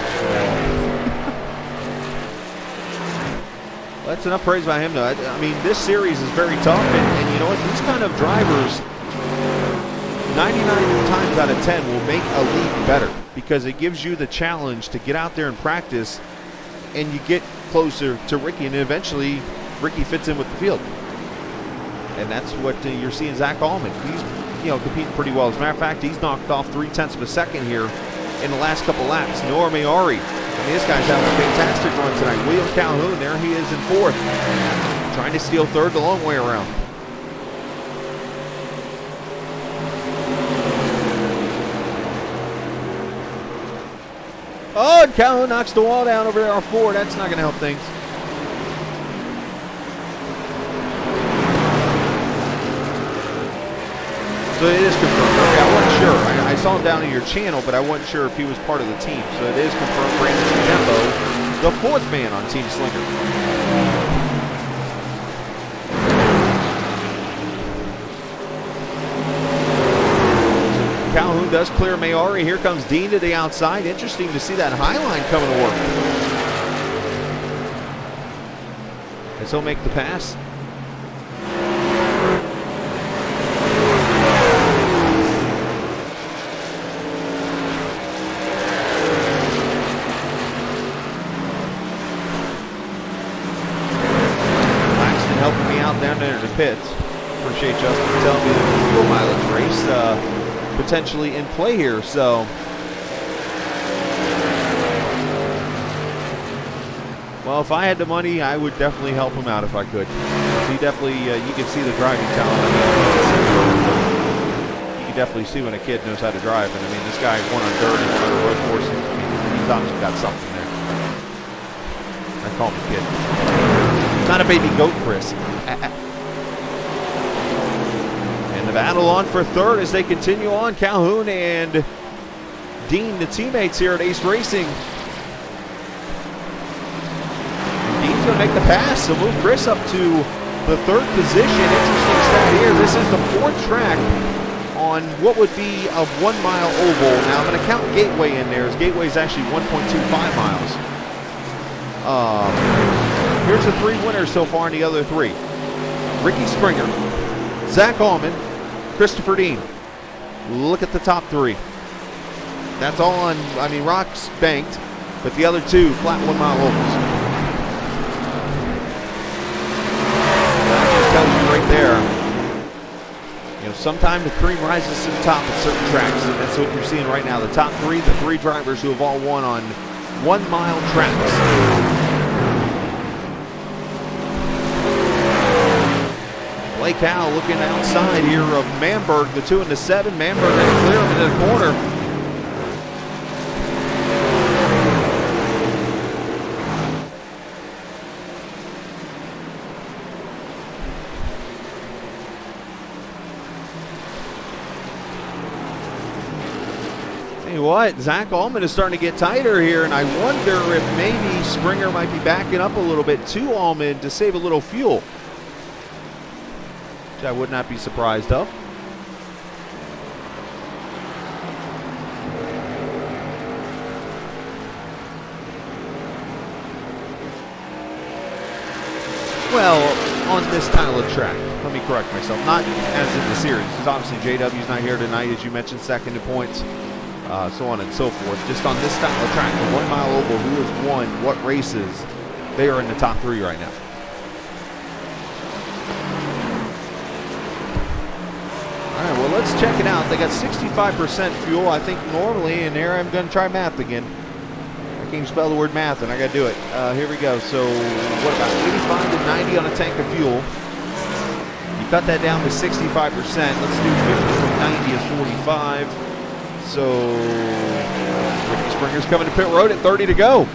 Well, that's enough praise by him, though. I mean, this series is very tough, and you know what? These kind of drivers, 99 times out of 10, will make a league better because it gives you the challenge to get out there and practice, and you get closer to Ricky, and eventually Ricky fits in with the field. And that's what you're seeing Zach Allman. He's competing pretty well. As a matter of fact, he's knocked off 0.3 of a second here in the last couple laps. Noah Mayari. I mean, this guy's having a fantastic run tonight. William Calhoun, there he is in 4th. Trying to steal 3rd the long way around. Oh, and Calhoun knocks the wall down over there off 4. That's not going to help things. So it is confirmed. Okay, I wasn't sure. I saw him down in your channel, but I wasn't sure if he was part of the team. So it is confirmed. Brandon Dembo, the 4th man on Team Slinger. Calhoun does clear Mayari. Here comes Dean to the outside. Interesting to see that high line coming to work. As he'll make the pass. Down there in the pits. Appreciate Justin telling me there's a fuel mileage race potentially in play here. So well, if I had the money, I would definitely help him out if I could. He definitely, you can see the driving talent. You can definitely see when a kid knows how to drive. And I mean, this guy won on dirt and won on road courses. I mean, he's obviously got something there. I call him a kid. Not a baby goat, Chris. And battle on for third as they continue on. Calhoun and Dean, the teammates here at Ace Racing. And Dean's going to make the pass, so move Chris up to the third position. Interesting stat here. This is the fourth track on what would be a 1 mile oval. Now I'm going to count Gateway in there, as Gateway is actually 1.25 miles. Here's the 3 winners so far in the other 3. Ricky Springer, Zach Allman, Christopher Dean. Look at the top 3. That's all on, Rock's banked, but the other 2 flat 1 mile ovals. That just tells you right there, sometimes the cream rises to the top at certain tracks, and that's what you're seeing right now. The top 3, the 3 drivers who have all won on 1 mile tracks. Blake Howe looking outside here of Manberg, the 2 and the 7. Manberg had to clear him into the corner. Tell you what, Zach Allman is starting to get tighter here, and I wonder if maybe Springer might be backing up a little bit to Allman to save a little fuel. I would not be surprised of. Well, on this style of track, let me correct myself, not as in the series, because obviously JW's not here tonight, as you mentioned, second in points, so on and so forth. Just on this style of track, the 1 mile oval, who has won what races, they are in the top 3 right now. All right, well, let's check it out. They got 65% fuel. I think normally in there, I'm going to try math again. I can't even spell the word math, and I got to do it. Here we go. So, what about 85 to 90 on a tank of fuel? You cut that down to 65%. Let's do 50 from 90 is 45. So, Ricky Springer's coming to pit road at 30 to go.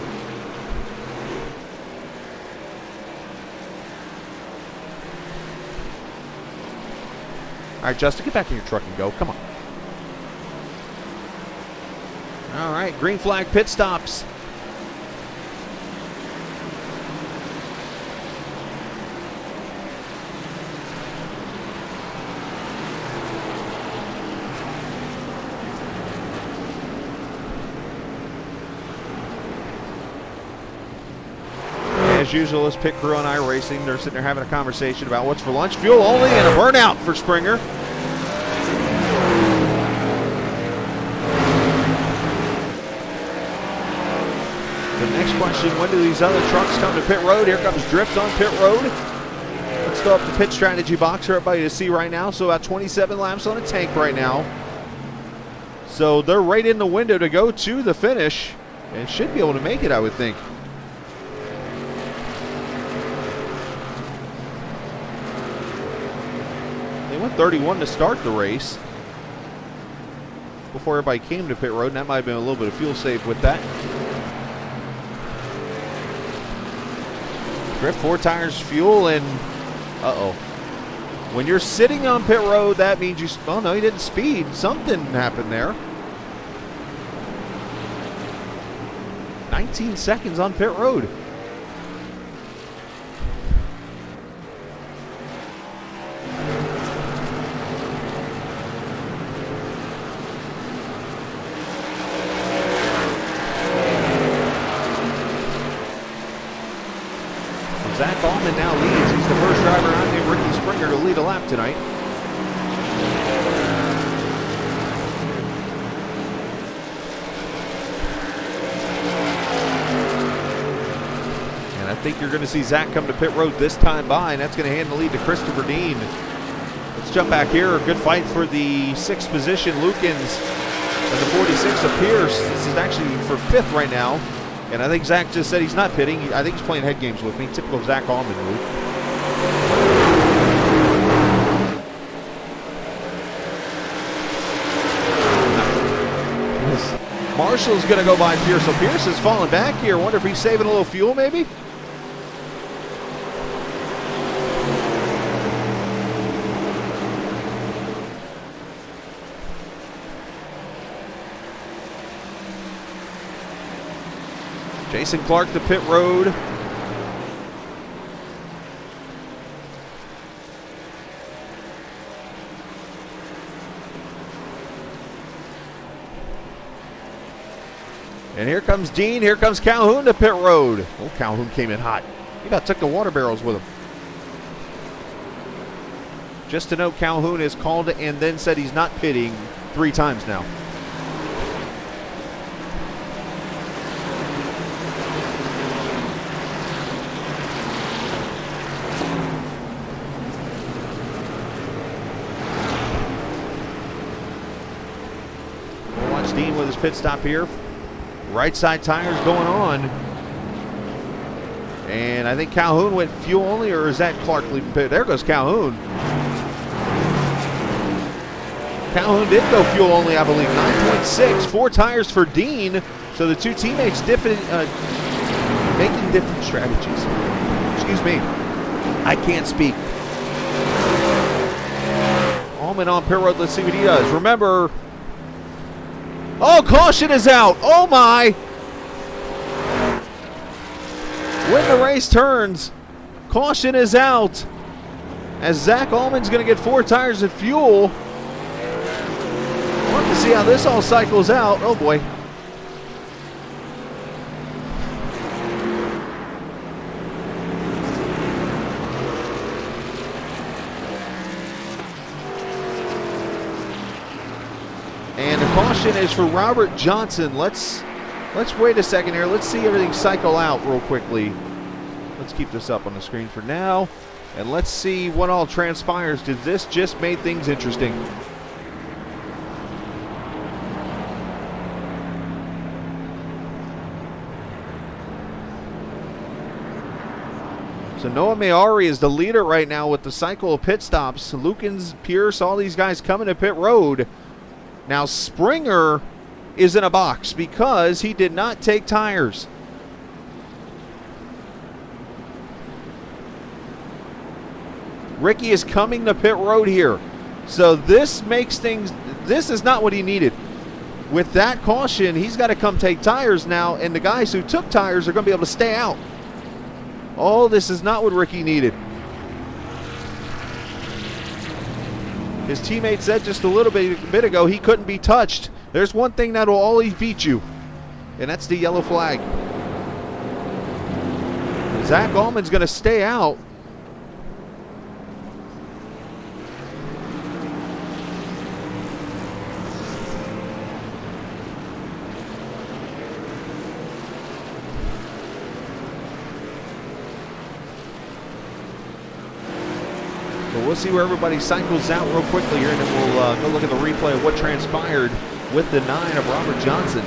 All right, Justin, get back in your truck and go. Come on. All right, green flag pit stops. As usual, this pit crew on iRacing, they're sitting there having a conversation about what's for lunch. Fuel only and a burnout for Springer. The next question, when do these other trucks come to pit road? Here comes Drift on pit road. Let's throw up the pit strategy box for everybody to see right now. So about 27 laps on a tank right now. So they're right in the window to go to the finish and should be able to make it, I would think. They went 31 to start the race before everybody came to pit road, and that might have been a little bit of fuel saved with that. Drift 4 tires, fuel, and uh-oh. When you're sitting on pit road, that means you, oh no, he didn't speed. Something happened there. 19 seconds on pit road. Zach Allman now leads. He's the first driver not named Ricky Springer to lead a lap tonight. And I think you're going to see Zach come to pit road this time by, and that's going to hand the lead to Christopher Dean. Let's jump back here. A good fight for the 6th position. Lukens and the 46 of Pierce. This is actually for 5th right now. And I think Zach just said he's not pitting. I think he's playing head games with me. Typical Zach Allman move. Marshall's going to go by Pierce. So Pierce is falling back here. Wonder if he's saving a little fuel maybe? Jason Clark to pit road. And here comes Dean. Here comes Calhoun to pit road. Oh, Calhoun came in hot. He about took the water barrels with him. Just to note, Calhoun is called and then said he's not pitting 3 times now. We'll watch Dean with his pit stop here. Right side tires going on. And I think Calhoun went fuel only, or is that Clark leaving pit? There goes Calhoun. Calhoun did go fuel only, I believe. 9.6, 4 tires for Dean. So the 2 teammates making different strategies. Excuse me. I can't speak. Allman on pit road. Let's see what he does. Remember. Oh, caution is out. Oh, my. When the race turns, caution is out. As Zach Allman's going to get 4 tires of fuel. Want to see how this all cycles out. Oh, boy. And the caution is for Robert Johnson. Let's wait a second here. Let's see everything cycle out real quickly. Let's keep this up on the screen for now. And let's see what all transpires. Did this just make things interesting? So Noah Mayari is the leader right now with the cycle of pit stops. Lukens, Pierce, all these guys coming to pit road. Now Springer is in a box because he did not take tires. Ricky is coming to pit road here. So this makes things, this is not what he needed. With that caution, he's got to come take tires now, and the guys who took tires are going to be able to stay out. Oh, this is not what Ricky needed. His teammate said just a little bit ago he couldn't be touched. There's one thing that will always beat you, and that's the yellow flag. Zach Allman's going to stay out. We'll see where everybody cycles out real quickly here, and then we'll go look at the replay of what transpired with the 9 of Robert Johnson.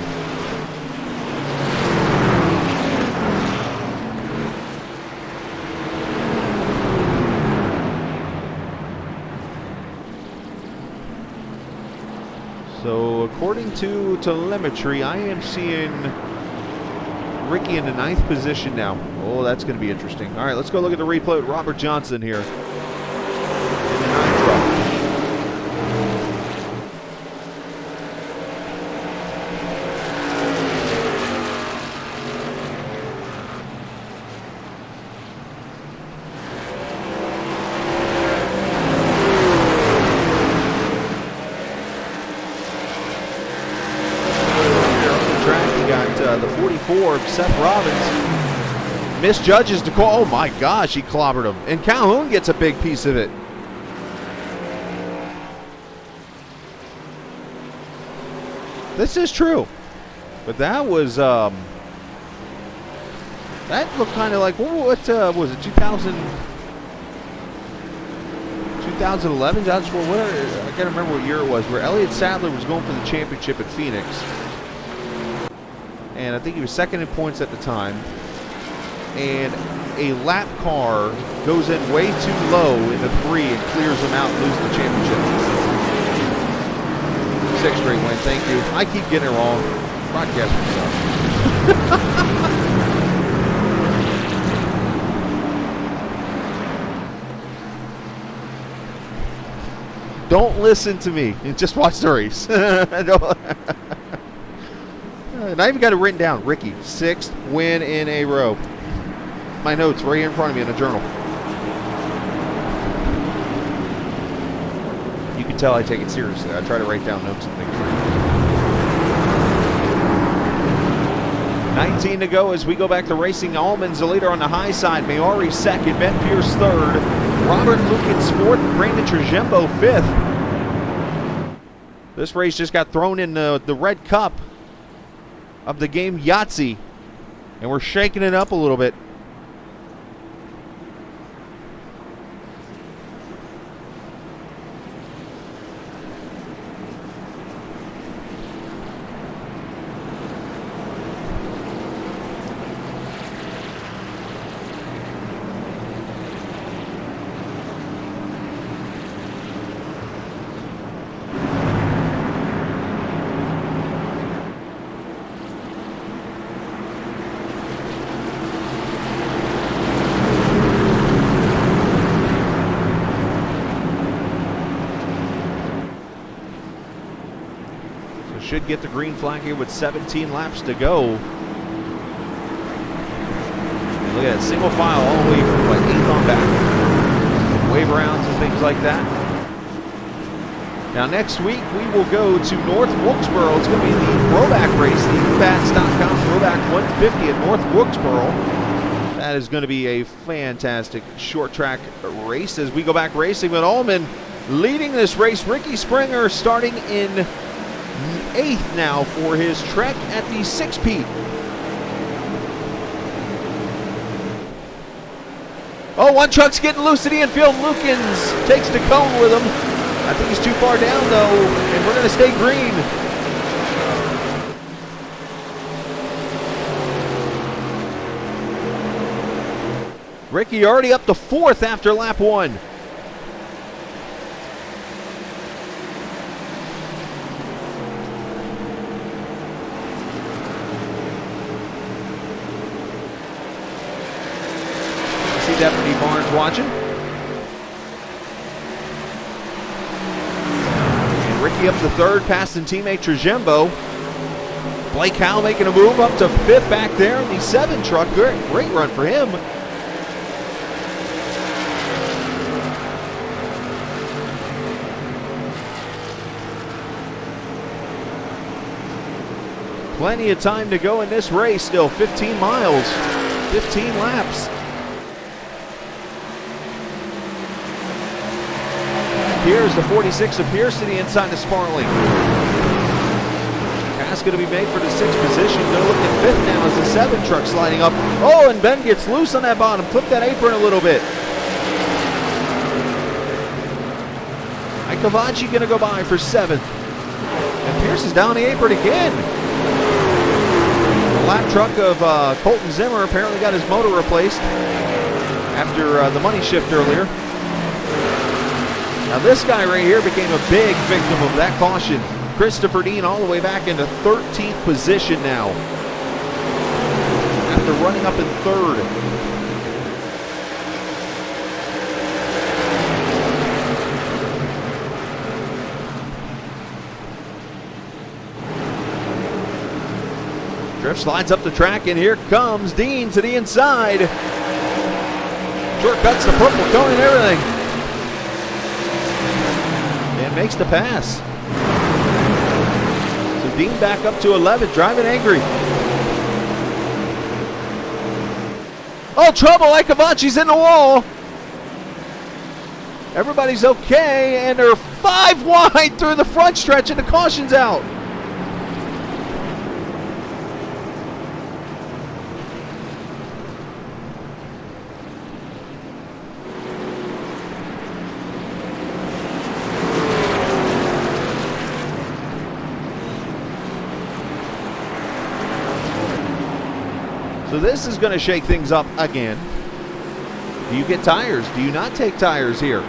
So according to telemetry, I am seeing Ricky in the 9th position now. Oh, that's going to be interesting. All right, let's go look at the replay with Robert Johnson here. The 44, Seth Robbins, misjudges the call. Oh my gosh, he clobbered him. And Calhoun gets a big piece of it. This is true. But that was, that looked kind of like, what was it, 2011? I can't remember what year it was, where Elliott Sadler was going for the championship at Phoenix. And I think he was second in points at the time. And a lap car goes in way too low in the 3 and clears him out and loses the championship. 6th straight win, thank you. I keep getting it wrong. Broadcast myself. Don't listen to me. Just watch the race. And I even got it written down. Ricky, 6th win in a row. My notes right here in front of me in the journal. You can tell I take it seriously. I try to write down notes and things. 19 to go as we go back to racing. Allman's the leader on the high side. Maori second. Ben Pierce third. Robert Lukens fourth. Brandon Trajembo fifth. This race just got thrown in the red cup of the game Yahtzee. And we're shaking it up a little bit. Should get the green flag here with 17 laps to go. And look at that, single file all the way from like 8th on back. Wave rounds and things like that. Now next week we will go to North Wilkesboro. It's going to be the throwback race, the Bats.com Throwback 150 at North Wilkesboro. That is going to be a fantastic short track race as we go back racing with Allman leading this race. Ricky Springer starting in 8th now for his trek at the 6-peat. Oh, one truck's getting loose at the infield. Lukens takes the cone with him. I think he's too far down though, and we're going to stay green. Ricky already up to 4th after lap 1. Deputy Barnes watching. And Ricky up to 3rd, passing teammate Trajembo. Blake Howell making a move up to 5th back there in the 7 truck. Great run for him. Plenty of time to go in this race still. 15 miles, 15 laps. Here's the 46 of Pierce to the inside of Sparling. Pass going to be made for the 6th position. Going to look at 5th now as the 7 truck sliding up. Oh, and Ben gets loose on that bottom. Clip that apron a little bit. Icavaci going to go by for 7th. And Pierce is down the apron again. The lap truck of Colton Zimmer apparently got his motor replaced after the money shift earlier. Now this guy right here became a big victim of that caution. Christopher Dean all the way back into 13th position now. After running up in 3rd. Drift slides up the track and here comes Dean to the inside. Shortcuts the purple cone and everything. Makes the pass. So Dean back up to 11th, driving angry. Oh, trouble! Icavaci's in the wall. Everybody's okay, and they're 5 wide through the front stretch, and the caution's out. So this is going to shake things up again. Do you get tires? Do you not take tires here?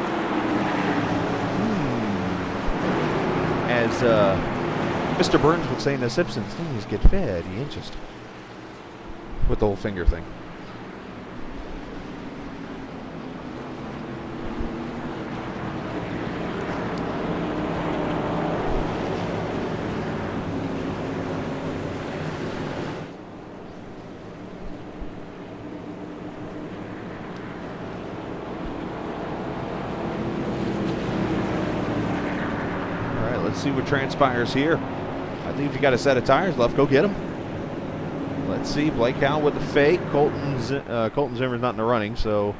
As Mr. Burns would say in The Simpsons, things get fed, you just with the whole finger thing. see what transpires here. I think if you got a set of tires left, go get them. Let's see. Blake Howell with the fake. Colton Zimmer's not in the running, so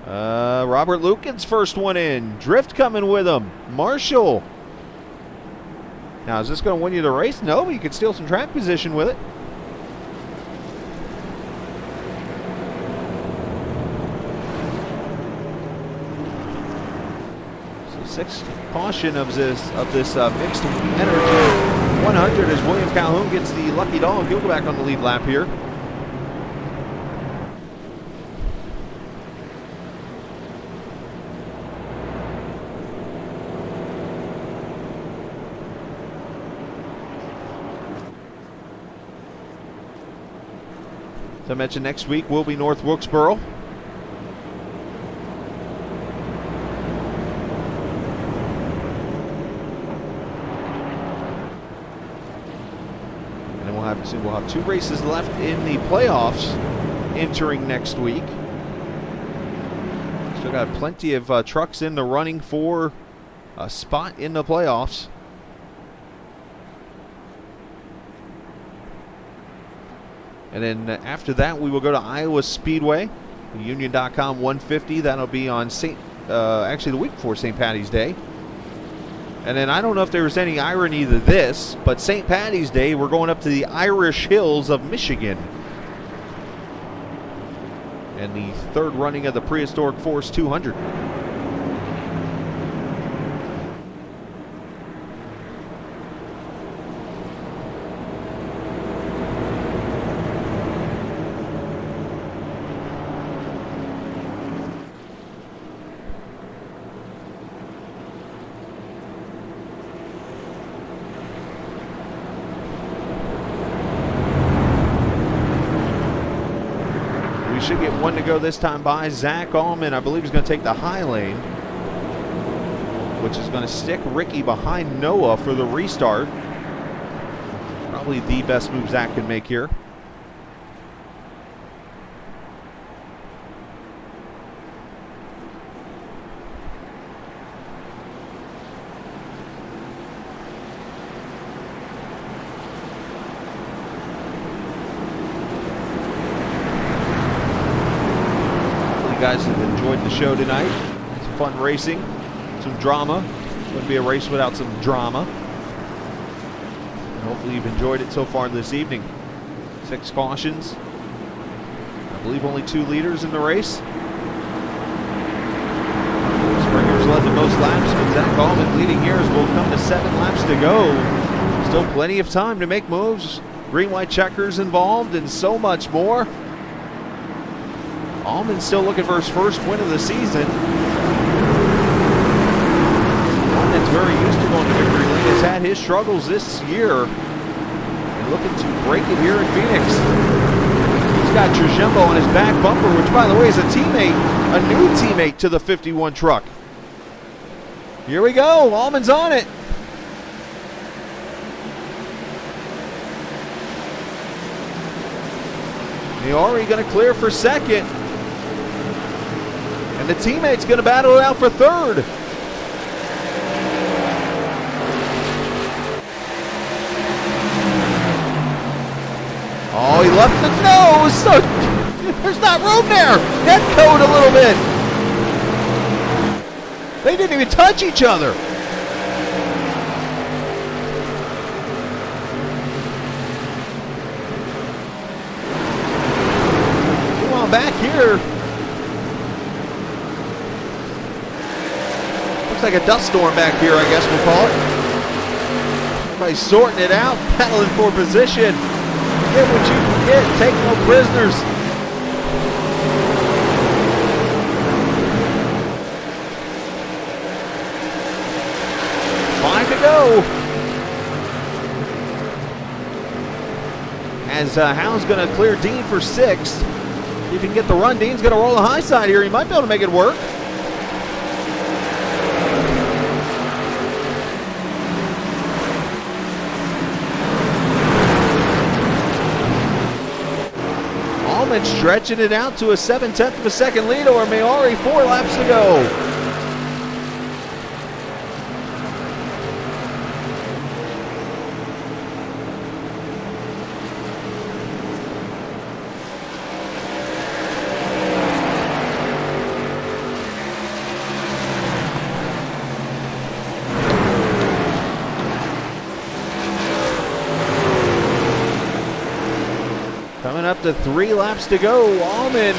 Robert Lucan's first one in. Drift coming with him. Marshall. Now, is this going to win you the race? No, but you could steal some track position with it. So 6th caution of this mixed energy 100 as William Calhoun gets the lucky dog. He'll go back on the lead lap here. As I mentioned, next week will be North Wilkesboro. And we'll have 2 races left in the playoffs entering next week. Still got plenty of trucks in the running for a spot in the playoffs. And then after that, we will go to Iowa Speedway, Union.com 150. That'll be on actually the week before St. Patty's Day. And then I don't know if there was any irony to this, but St. Patty's Day, we're going up to the Irish Hills of Michigan. And the 3rd running of the Prehistoric Force 200. Should get one to go this time by Zach Allman. I believe he's going to take the high lane, which is going to stick Ricky behind Noah for the restart. Probably the best move Zach can make here. Guys have enjoyed the show tonight. Some fun racing, some drama. Wouldn't be a race without some drama. And hopefully you've enjoyed it so far this evening. 6 cautions. I believe only 2 leaders in the race. Springer's led the most laps, but Zach Allman leading here as we'll come to 7 laps to go. Still plenty of time to make moves. Green-white checkers involved and so much more. Allman's still looking for his first win of the season. Allman's very used to going to victory lane. Has had his struggles this year. And looking to break it here in Phoenix. He's got Trujillo on his back bumper, which, by the way, is a new teammate to the 51 truck. Here we go. Allman's on it. Miori going to clear for 2nd. And the teammate's going to battle it out for 3rd. Oh, he left the nose. So there's not room there. Head code a little bit. They didn't even touch each other. Come on back here. Looks like a dust storm back here, I guess we'll call it. Everybody's sorting it out, battling for position. Get what you can get, take no prisoners. Fine to go. As Howe's going to clear Dean for 6th. If he can get the run, Dean's going to roll the high side here. He might be able to make it work. Stretching it out to a 7/10 of a second lead over Maori. 4 laps to go. Coming up to 3 laps to go. Allman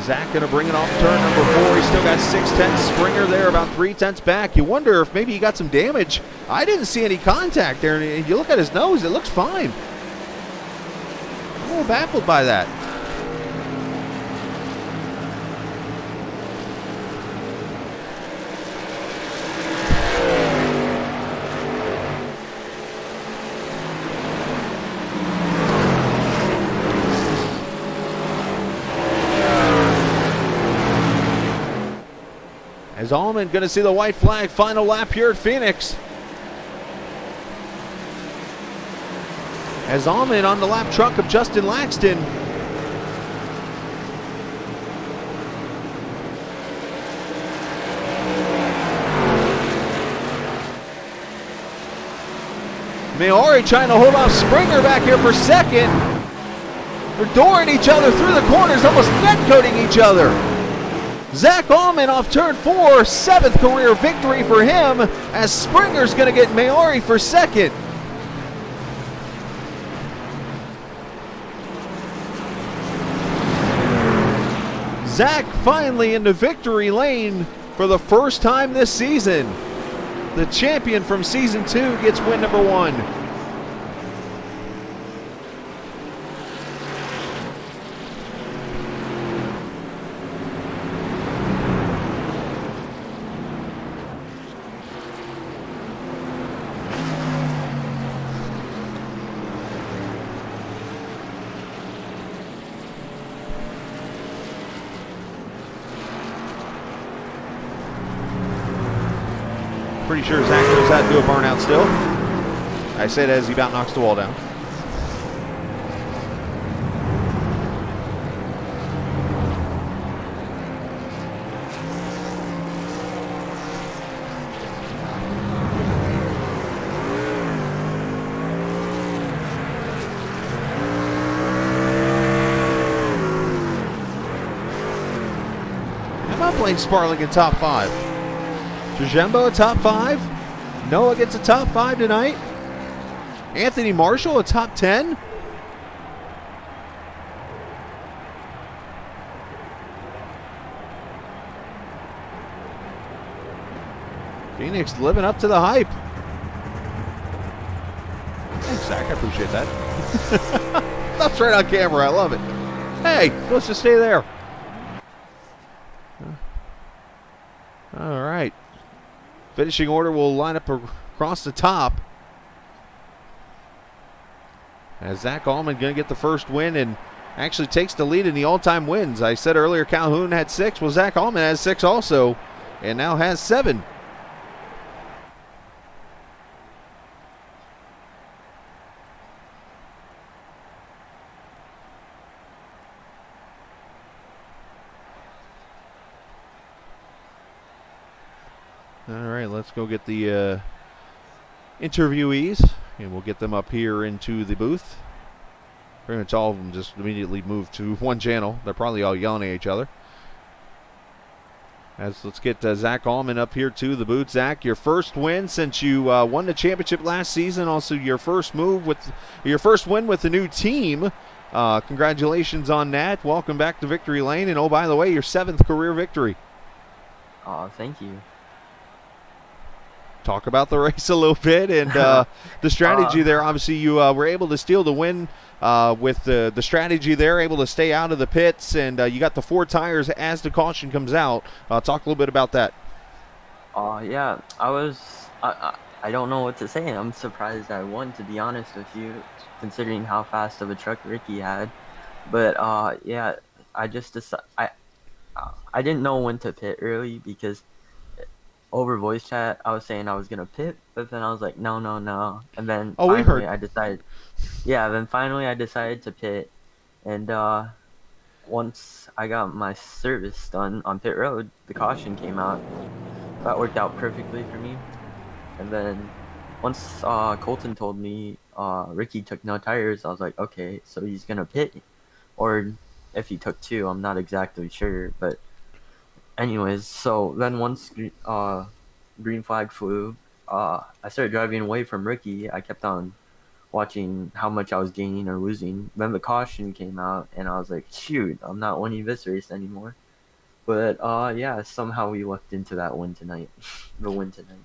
Zach going to bring it off turn number 4. He's still got 6/10. Springer there about 3/10 back. You wonder if maybe he got some damage. I didn't see any contact there. And you look at his nose, it looks fine. I'm a little baffled by that. As Allman going to see the white flag, final lap here at Phoenix. As Allman on the lap truck of Justin Laxton. Maori trying to hold off Springer back here for second. They're dooring each other through the corners, almost net coating each other. Zach Allman off turn 4, 7th career victory for him, as Springer's going to get Maori for second. Zach finally into victory lane for the first time this season. The champion from season 2 gets win number 1. Pretty sure Zach knows how to do a burnout still. I said as he about knocks the wall down. How about playing Sparling in top 5? Jembo a top 5. Noah gets a top 5 tonight. Anthony Marshall a top 10. Phoenix living up to the hype. Thanks, Zach. I appreciate that. That's right on camera. I love it. Hey, let's just stay there. All right. Finishing order will line up across the top. As Zach Allman going to get the first win and actually takes the lead in the all-time wins. I said earlier Calhoun had 6. Well, Zach Allman has 6 also, and now has 7. All right, let's go get the interviewees, and we'll get them up here into the booth. Pretty much all of them just immediately moved to one channel. They're probably all yelling at each other. Let's get Zach Allman up here to the booth. Zach, your first win since you won the championship last season. Also, your first win with the new team. Congratulations on that. Welcome back to Victory Lane, and oh, by the way, your 7th career victory. Oh, thank you. Talk about the race a little bit and the strategy there. Obviously, you were able to steal the win with the strategy there, able to stay out of the pits, and you got the 4 tires as the caution comes out. Talk a little bit about that. Yeah, I don't know what to say. I'm surprised I won, to be honest with you, considering how fast of a truck Ricky had. But yeah, I just decided I didn't know when to pit early because over voice chat, I was saying I was gonna pit, but then I was like, no, and then finally I decided. Yeah, then finally I decided to pit, and once I got my service done on pit road, the caution came out. That worked out perfectly for me, and then once Colton told me Ricky took no tires, I was like, okay, so he's gonna pit, or if he took two, I'm not exactly sure. But anyways, so then once green flag flew, I started driving away from Ricky. I kept on watching how much I was gaining or losing. Then the caution came out, and I was like, shoot, I'm not winning this race anymore. But yeah, somehow we lucked into that win tonight. The win tonight.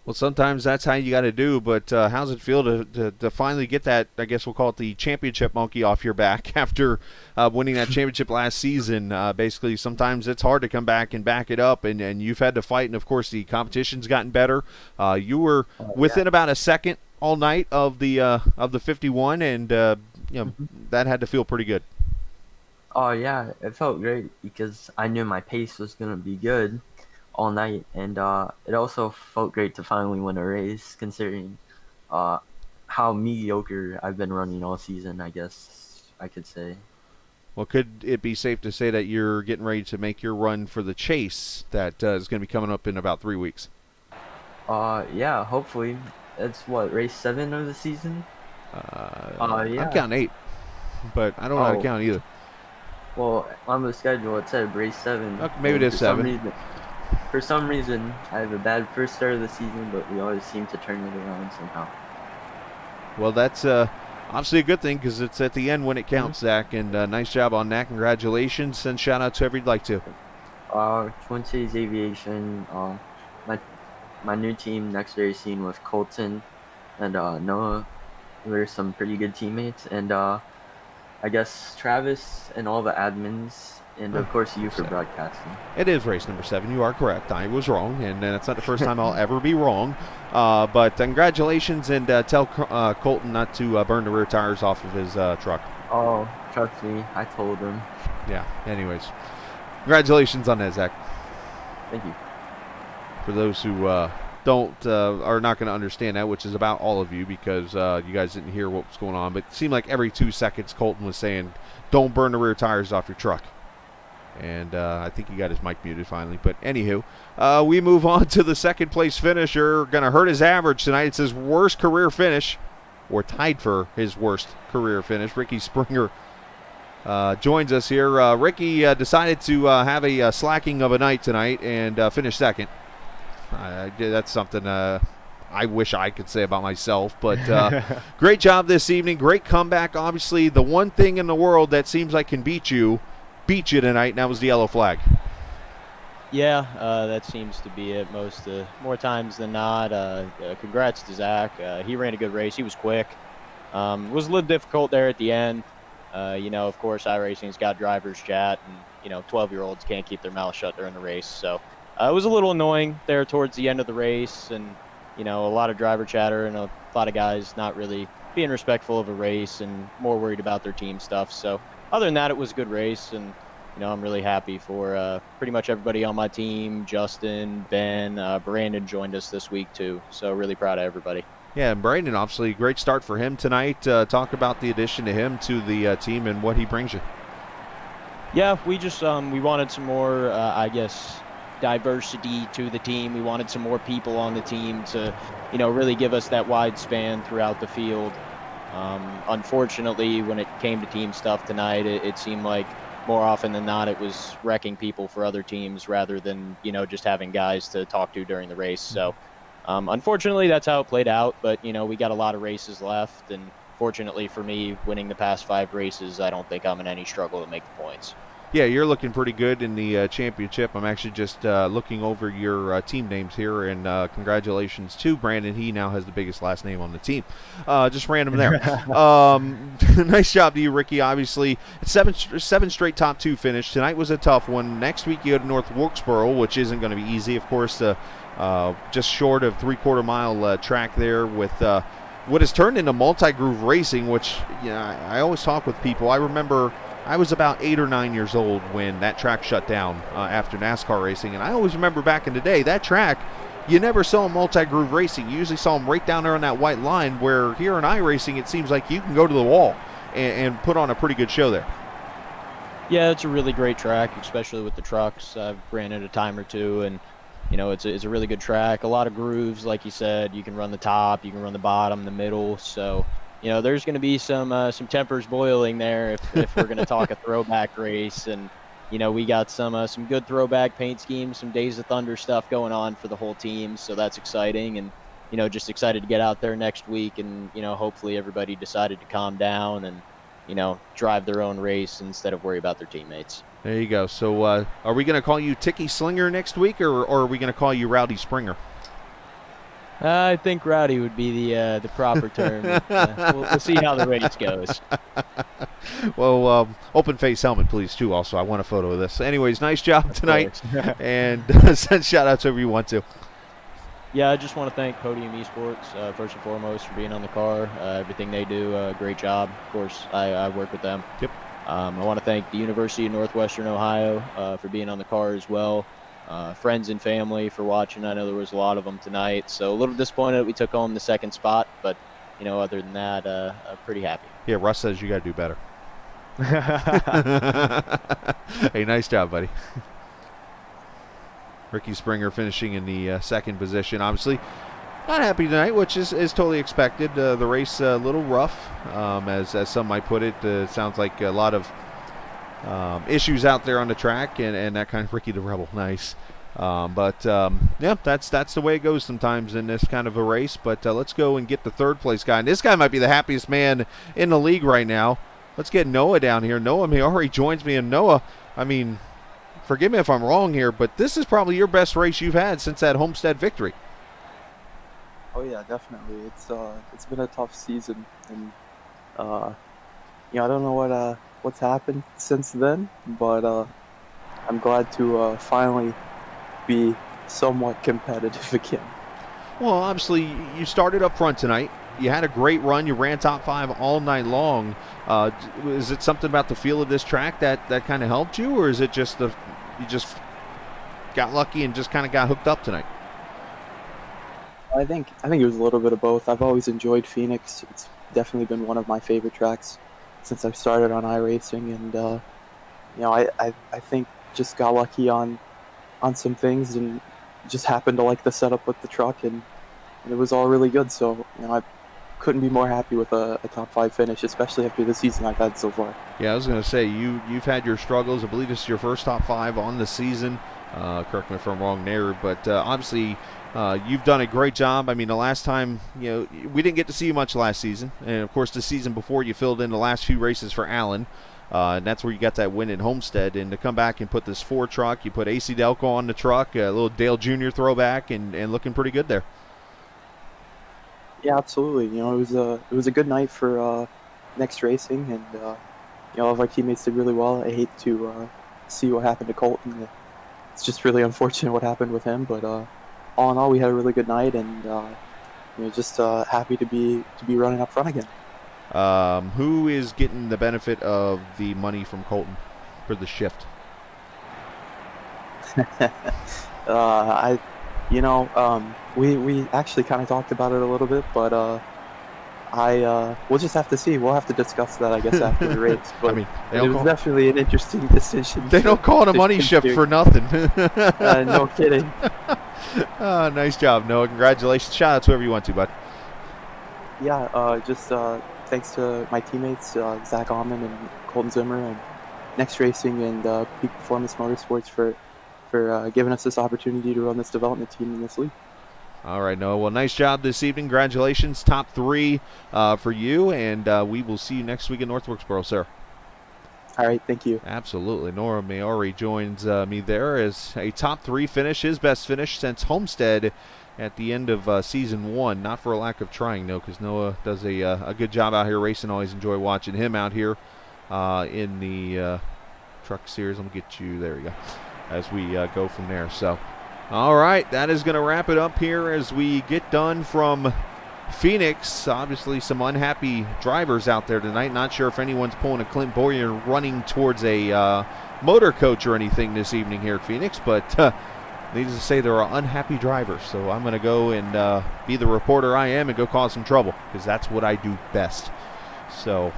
Well, sometimes that's how you got to do, but how's it feel to finally get that, I guess we'll call it the championship monkey off your back after winning that championship last season? Basically, sometimes it's hard to come back and back it up, and you've had to fight, and of course the competition's gotten better. You were within about a second all night of the 51, and that had to feel pretty good. Oh yeah, it felt great because I knew my pace was gonna be good all night, and it also felt great to finally win a race, considering how mediocre I've been running all season. I guess I could say. Well, could it be safe to say that you're getting ready to make your run for the chase that is going to be coming up in about 3 weeks? Yeah, hopefully. It's what, race 7 of the season? Yeah. I'm counting 8, but I don't know how to count either. Well, on the schedule it said race 7. Okay, maybe it is 7. For some reason, I have a bad first start of the season, but we always seem to turn it around somehow. Well, that's obviously a good thing because it's at the end when it counts, Zach, and nice job on that. Congratulations, and shout out to whoever you'd like to. Twin Cities Aviation, my new team, Next Racing with Colton and Noah. We're some pretty good teammates, and I guess Travis and all the admins, and of course you for broadcasting. It is race number 7. You are correct. I was wrong, and that's not the first time I'll ever be wrong. But congratulations, and tell Colton not to burn the rear tires off of his truck. Oh, trust me, I told him. Yeah, anyways. Congratulations on that, Zach. Thank you. For those who are not going to understand that, which is about all of you because you guys didn't hear what was going on, but it seemed like every 2 seconds Colton was saying, don't burn the rear tires off your truck. And I think he got his mic muted finally. But anywho, we move on to the second place finisher. Going to hurt his average tonight. It's his worst career finish, or tied for his worst career finish. Ricky Springer joins us here. Ricky decided to have a slacking of a night tonight and finish second. That's something I wish I could say about myself. But great job this evening. Great comeback. Obviously, the one thing in the world that seems like can beat you tonight, and that was the yellow flag. Yeah, that seems to be it more times than not. Congrats to Zach. He ran a good race. He was quick. It was a little difficult there at the end. Of course, iRacing's got driver's chat, and 12-year-olds can't keep their mouth shut during the race. So it was a little annoying there towards the end of the race, and a lot of driver chatter and a lot of guys not really being respectful of a race and more worried about their team stuff. So other than that, it was a good race, and I'm really happy for pretty much everybody on my team. Justin, Ben, Brandon joined us this week too, so really proud of everybody. Yeah, and Brandon, obviously, great start for him tonight. Talk about the addition to him to the team and what he brings you. Yeah, we just we wanted some more, diversity to the team. We wanted some more people on the team to, really give us that wide span throughout the field. Unfortunately, when it came to team stuff tonight, it seemed like more often than not it was wrecking people for other teams rather than just having guys to talk to during the race. So unfortunately that's how it played out, but we got a lot of races left, and fortunately for me, winning the past 5 races, I don't think I'm in any struggle to make the points. Yeah, you're looking pretty good in the championship. I'm actually just looking over your team names here, and congratulations to Brandon. He now has the biggest last name on the team. Just random there. Nice job to you, Ricky. Obviously, 7 straight top 2 finish. Tonight was a tough one. Next week you go to North Wilkesboro, which isn't going to be easy. Of course, just short of 3/4 mile track there with what has turned into multi-groove racing, which I always talk with people. I remember I was about 8 or 9 years old when that track shut down after NASCAR racing, and I always remember back in the day, that track, you never saw multi-groove racing. You usually saw them right down there on that white line, where here in iRacing, it seems like you can go to the wall and put on a pretty good show there. Yeah, it's a really great track, especially with the trucks. I've ran it a time or two, and You know, it's a really good track. A lot of grooves, like you said. You can run the top, you can run the bottom, the middle. So, you know, there's going to be some tempers boiling there if we're going to talk a throwback race. And you know, we got some good throwback paint schemes, some Days of Thunder stuff going on for the whole team. So that's exciting. And you know, just excited to get out there next week. And you know, hopefully everybody decided to calm down and you know, drive their own race instead of worry about their teammates. There you go. So are we going to call you Ticky Slinger next week, or are we going to call you Rowdy Springer? I think Rowdy would be the proper term. We'll see how the race goes. Well, open face helmet, please, too. Also, I want a photo of this. Anyways, nice job tonight, and send shout-outs if you want to. Yeah, I just want to thank Podium Esports, first and foremost, for being on the car. Everything they do, great job. Of course, I work with them. Yep. I want to thank the University of Northwestern Ohio for being on the car as well. Friends and family for watching. I know there was a lot of them tonight, so a little disappointed that we took home the second spot, but you know, other than that, I'm pretty happy. Yeah, Russ says you got to do better. Hey, nice job, buddy. Ricky Springer finishing in the second position. Obviously, not happy tonight, which is totally expected. The race a little rough, as some might put it. Sounds like a lot of issues out there on the track, and that kind of Ricky the Rebel. Nice. Yeah, that's the way it goes sometimes in this kind of a race. But let's go and get the third place guy. And this guy might be the happiest man in the league right now. Let's get Noah down here. Noah Miori joins me. And Noah, I mean, forgive me if I'm wrong here, but this is probably your best race you've had since that Homestead victory. Oh yeah, definitely. It's been a tough season, and you know, I don't know what's happened since then, but I'm glad to finally be somewhat competitive again. Well, obviously, you started up front tonight. You had a great run. You ran top 5 all night long. Is it something about the feel of this track that kind of helped you, or is it just you just got lucky and just kind of got hooked up tonight? I think it was a little bit of both. I've always enjoyed Phoenix. It's definitely been one of my favorite tracks since I started on iRacing, and you know, I think just got lucky on some things and just happened to like the setup with the truck, and it was all really good. So you know, I couldn't be more happy with a top 5 finish, especially after the season I've had so far. Yeah, I was going to say, you've had your struggles. I believe this is your first top 5 on the season. Correct me if I'm wrong there, but obviously you've done a great job. I mean, the last time, you know, we didn't get to see you much last season, and of course the season before you filled in the last few races for Allen, and that's where you got that win in Homestead. And to come back and put this 4 truck, you put AC Delco on the truck, a little Dale Jr. throwback, and looking pretty good there. Yeah, absolutely. You know, it was a good night for Next Racing, and you know, all of our teammates did really well. I hate to see what happened to Colton. It's just really unfortunate what happened with him, but all in all, we had a really good night, and you know, just happy to be running up front again. Who is getting the benefit of the money from Colton for the shift? We actually kind of talked about it a little bit, but we'll just have to see. We'll have to discuss that, I guess, after the race. But I mean, it was definitely an interesting decision. They don't call it a money shift for nothing. No kidding. Nice job, Noah. Congratulations. Shout out to whoever you want to, bud. Yeah, just thanks to my teammates, Zach Allman and Colton Zimmer, and Next Racing and Peak Performance Motorsports for giving us this opportunity to run this development team in this league. All right, Noah. Well, nice job this evening. Congratulations. Top 3 for you, and we will see you next week in North Wilkesboro, sir. All right, thank you. Absolutely. Noah Maori joins me there as a top 3 finish, his best finish since Homestead at the end of season 1. Not for a lack of trying, though, because Noah does a good job out here racing. Always enjoy watching him out here in the truck series. Let me get you. There we go. As we go from there. So, all right, that is going to wrap it up here as we get done from Phoenix. Obviously, some unhappy drivers out there tonight. Not sure if anyone's pulling a Clint Boyer running towards a motor coach or anything this evening here at Phoenix, but needless to say, there are unhappy drivers. So I'm going to go and be the reporter I am and go cause some trouble, because that's what I do best. So,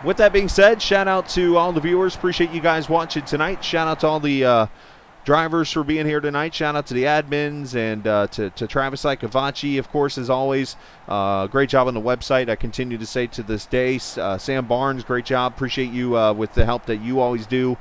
with that being said, shout out to all the viewers. Appreciate you guys watching tonight. Shout out to all the drivers for being here tonight. Shout out to the admins and to Travis Icavaci, of course, as always. Great job on the website. I continue to say to this day. Sam Barnes, great job. Appreciate you with the help that you always do,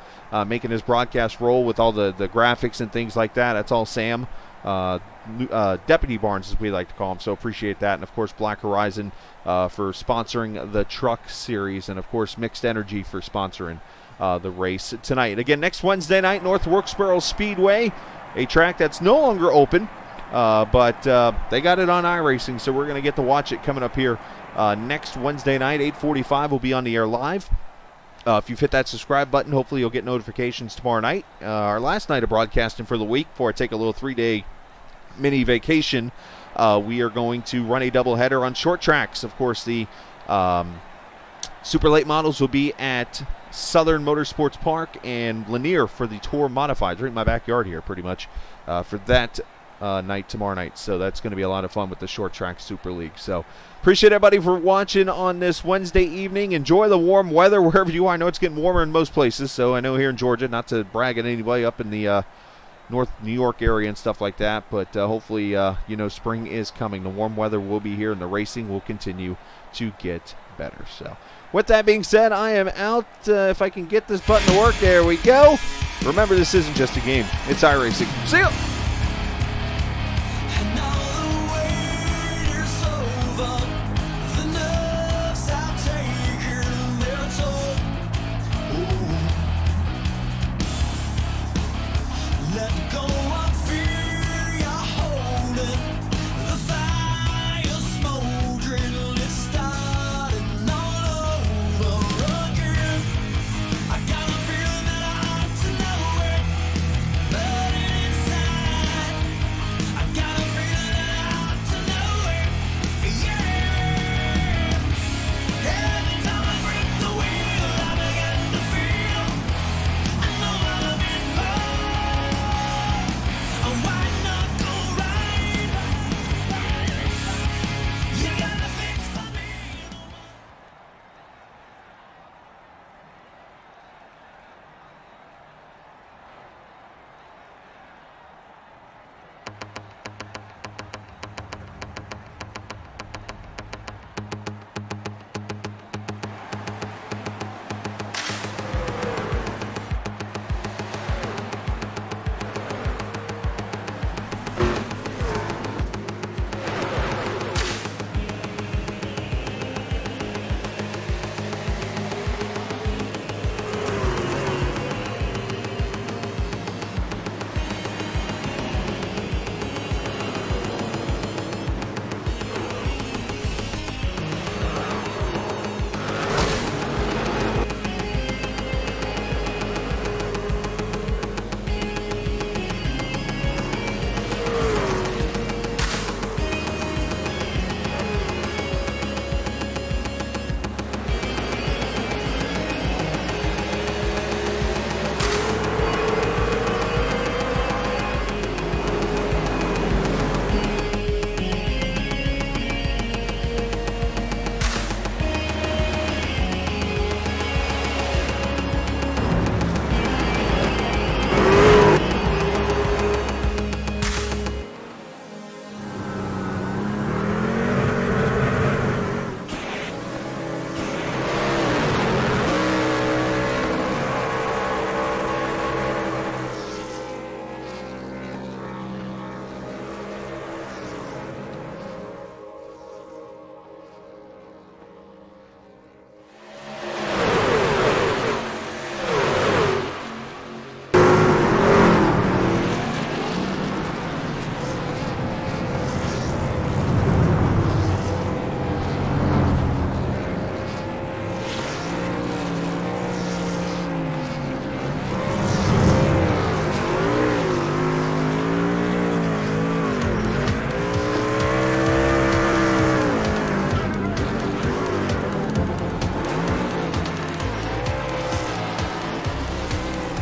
making this broadcast roll with all the graphics and things like that. That's all Sam. Deputy Barnes, as we like to call him, so appreciate that. And of course Black Horizon for sponsoring the truck series, and of course Mixed Energy for sponsoring the race tonight. Again, next Wednesday night, North Wilkesboro Speedway, a track that's no longer open, but they got it on iRacing, so we're going to get to watch it coming up here next Wednesday night. 8:45 will be on the air live. If you've hit that subscribe button, hopefully you'll get notifications tomorrow night. Our last night of broadcasting for the week, before I take a little 3-day mini vacation, we are going to run a doubleheader on short tracks. Of course, the super late models will be at Southern Motorsports Park and Lanier for the Tour Modifieds, right in my backyard here pretty much, for that night tomorrow night. So that's going to be a lot of fun with the short track Super League. So appreciate everybody for watching on this Wednesday evening. Enjoy the warm weather wherever you are. I know it's getting warmer in most places, so I know here in Georgia, not to brag at anybody up in the North New York area and stuff like that, but hopefully spring is coming. The warm weather will be here and the racing will continue to get better. So with that being said, I am out. If I can get this button to work, there we go. Remember, this isn't just a game, it's iRacing. See ya.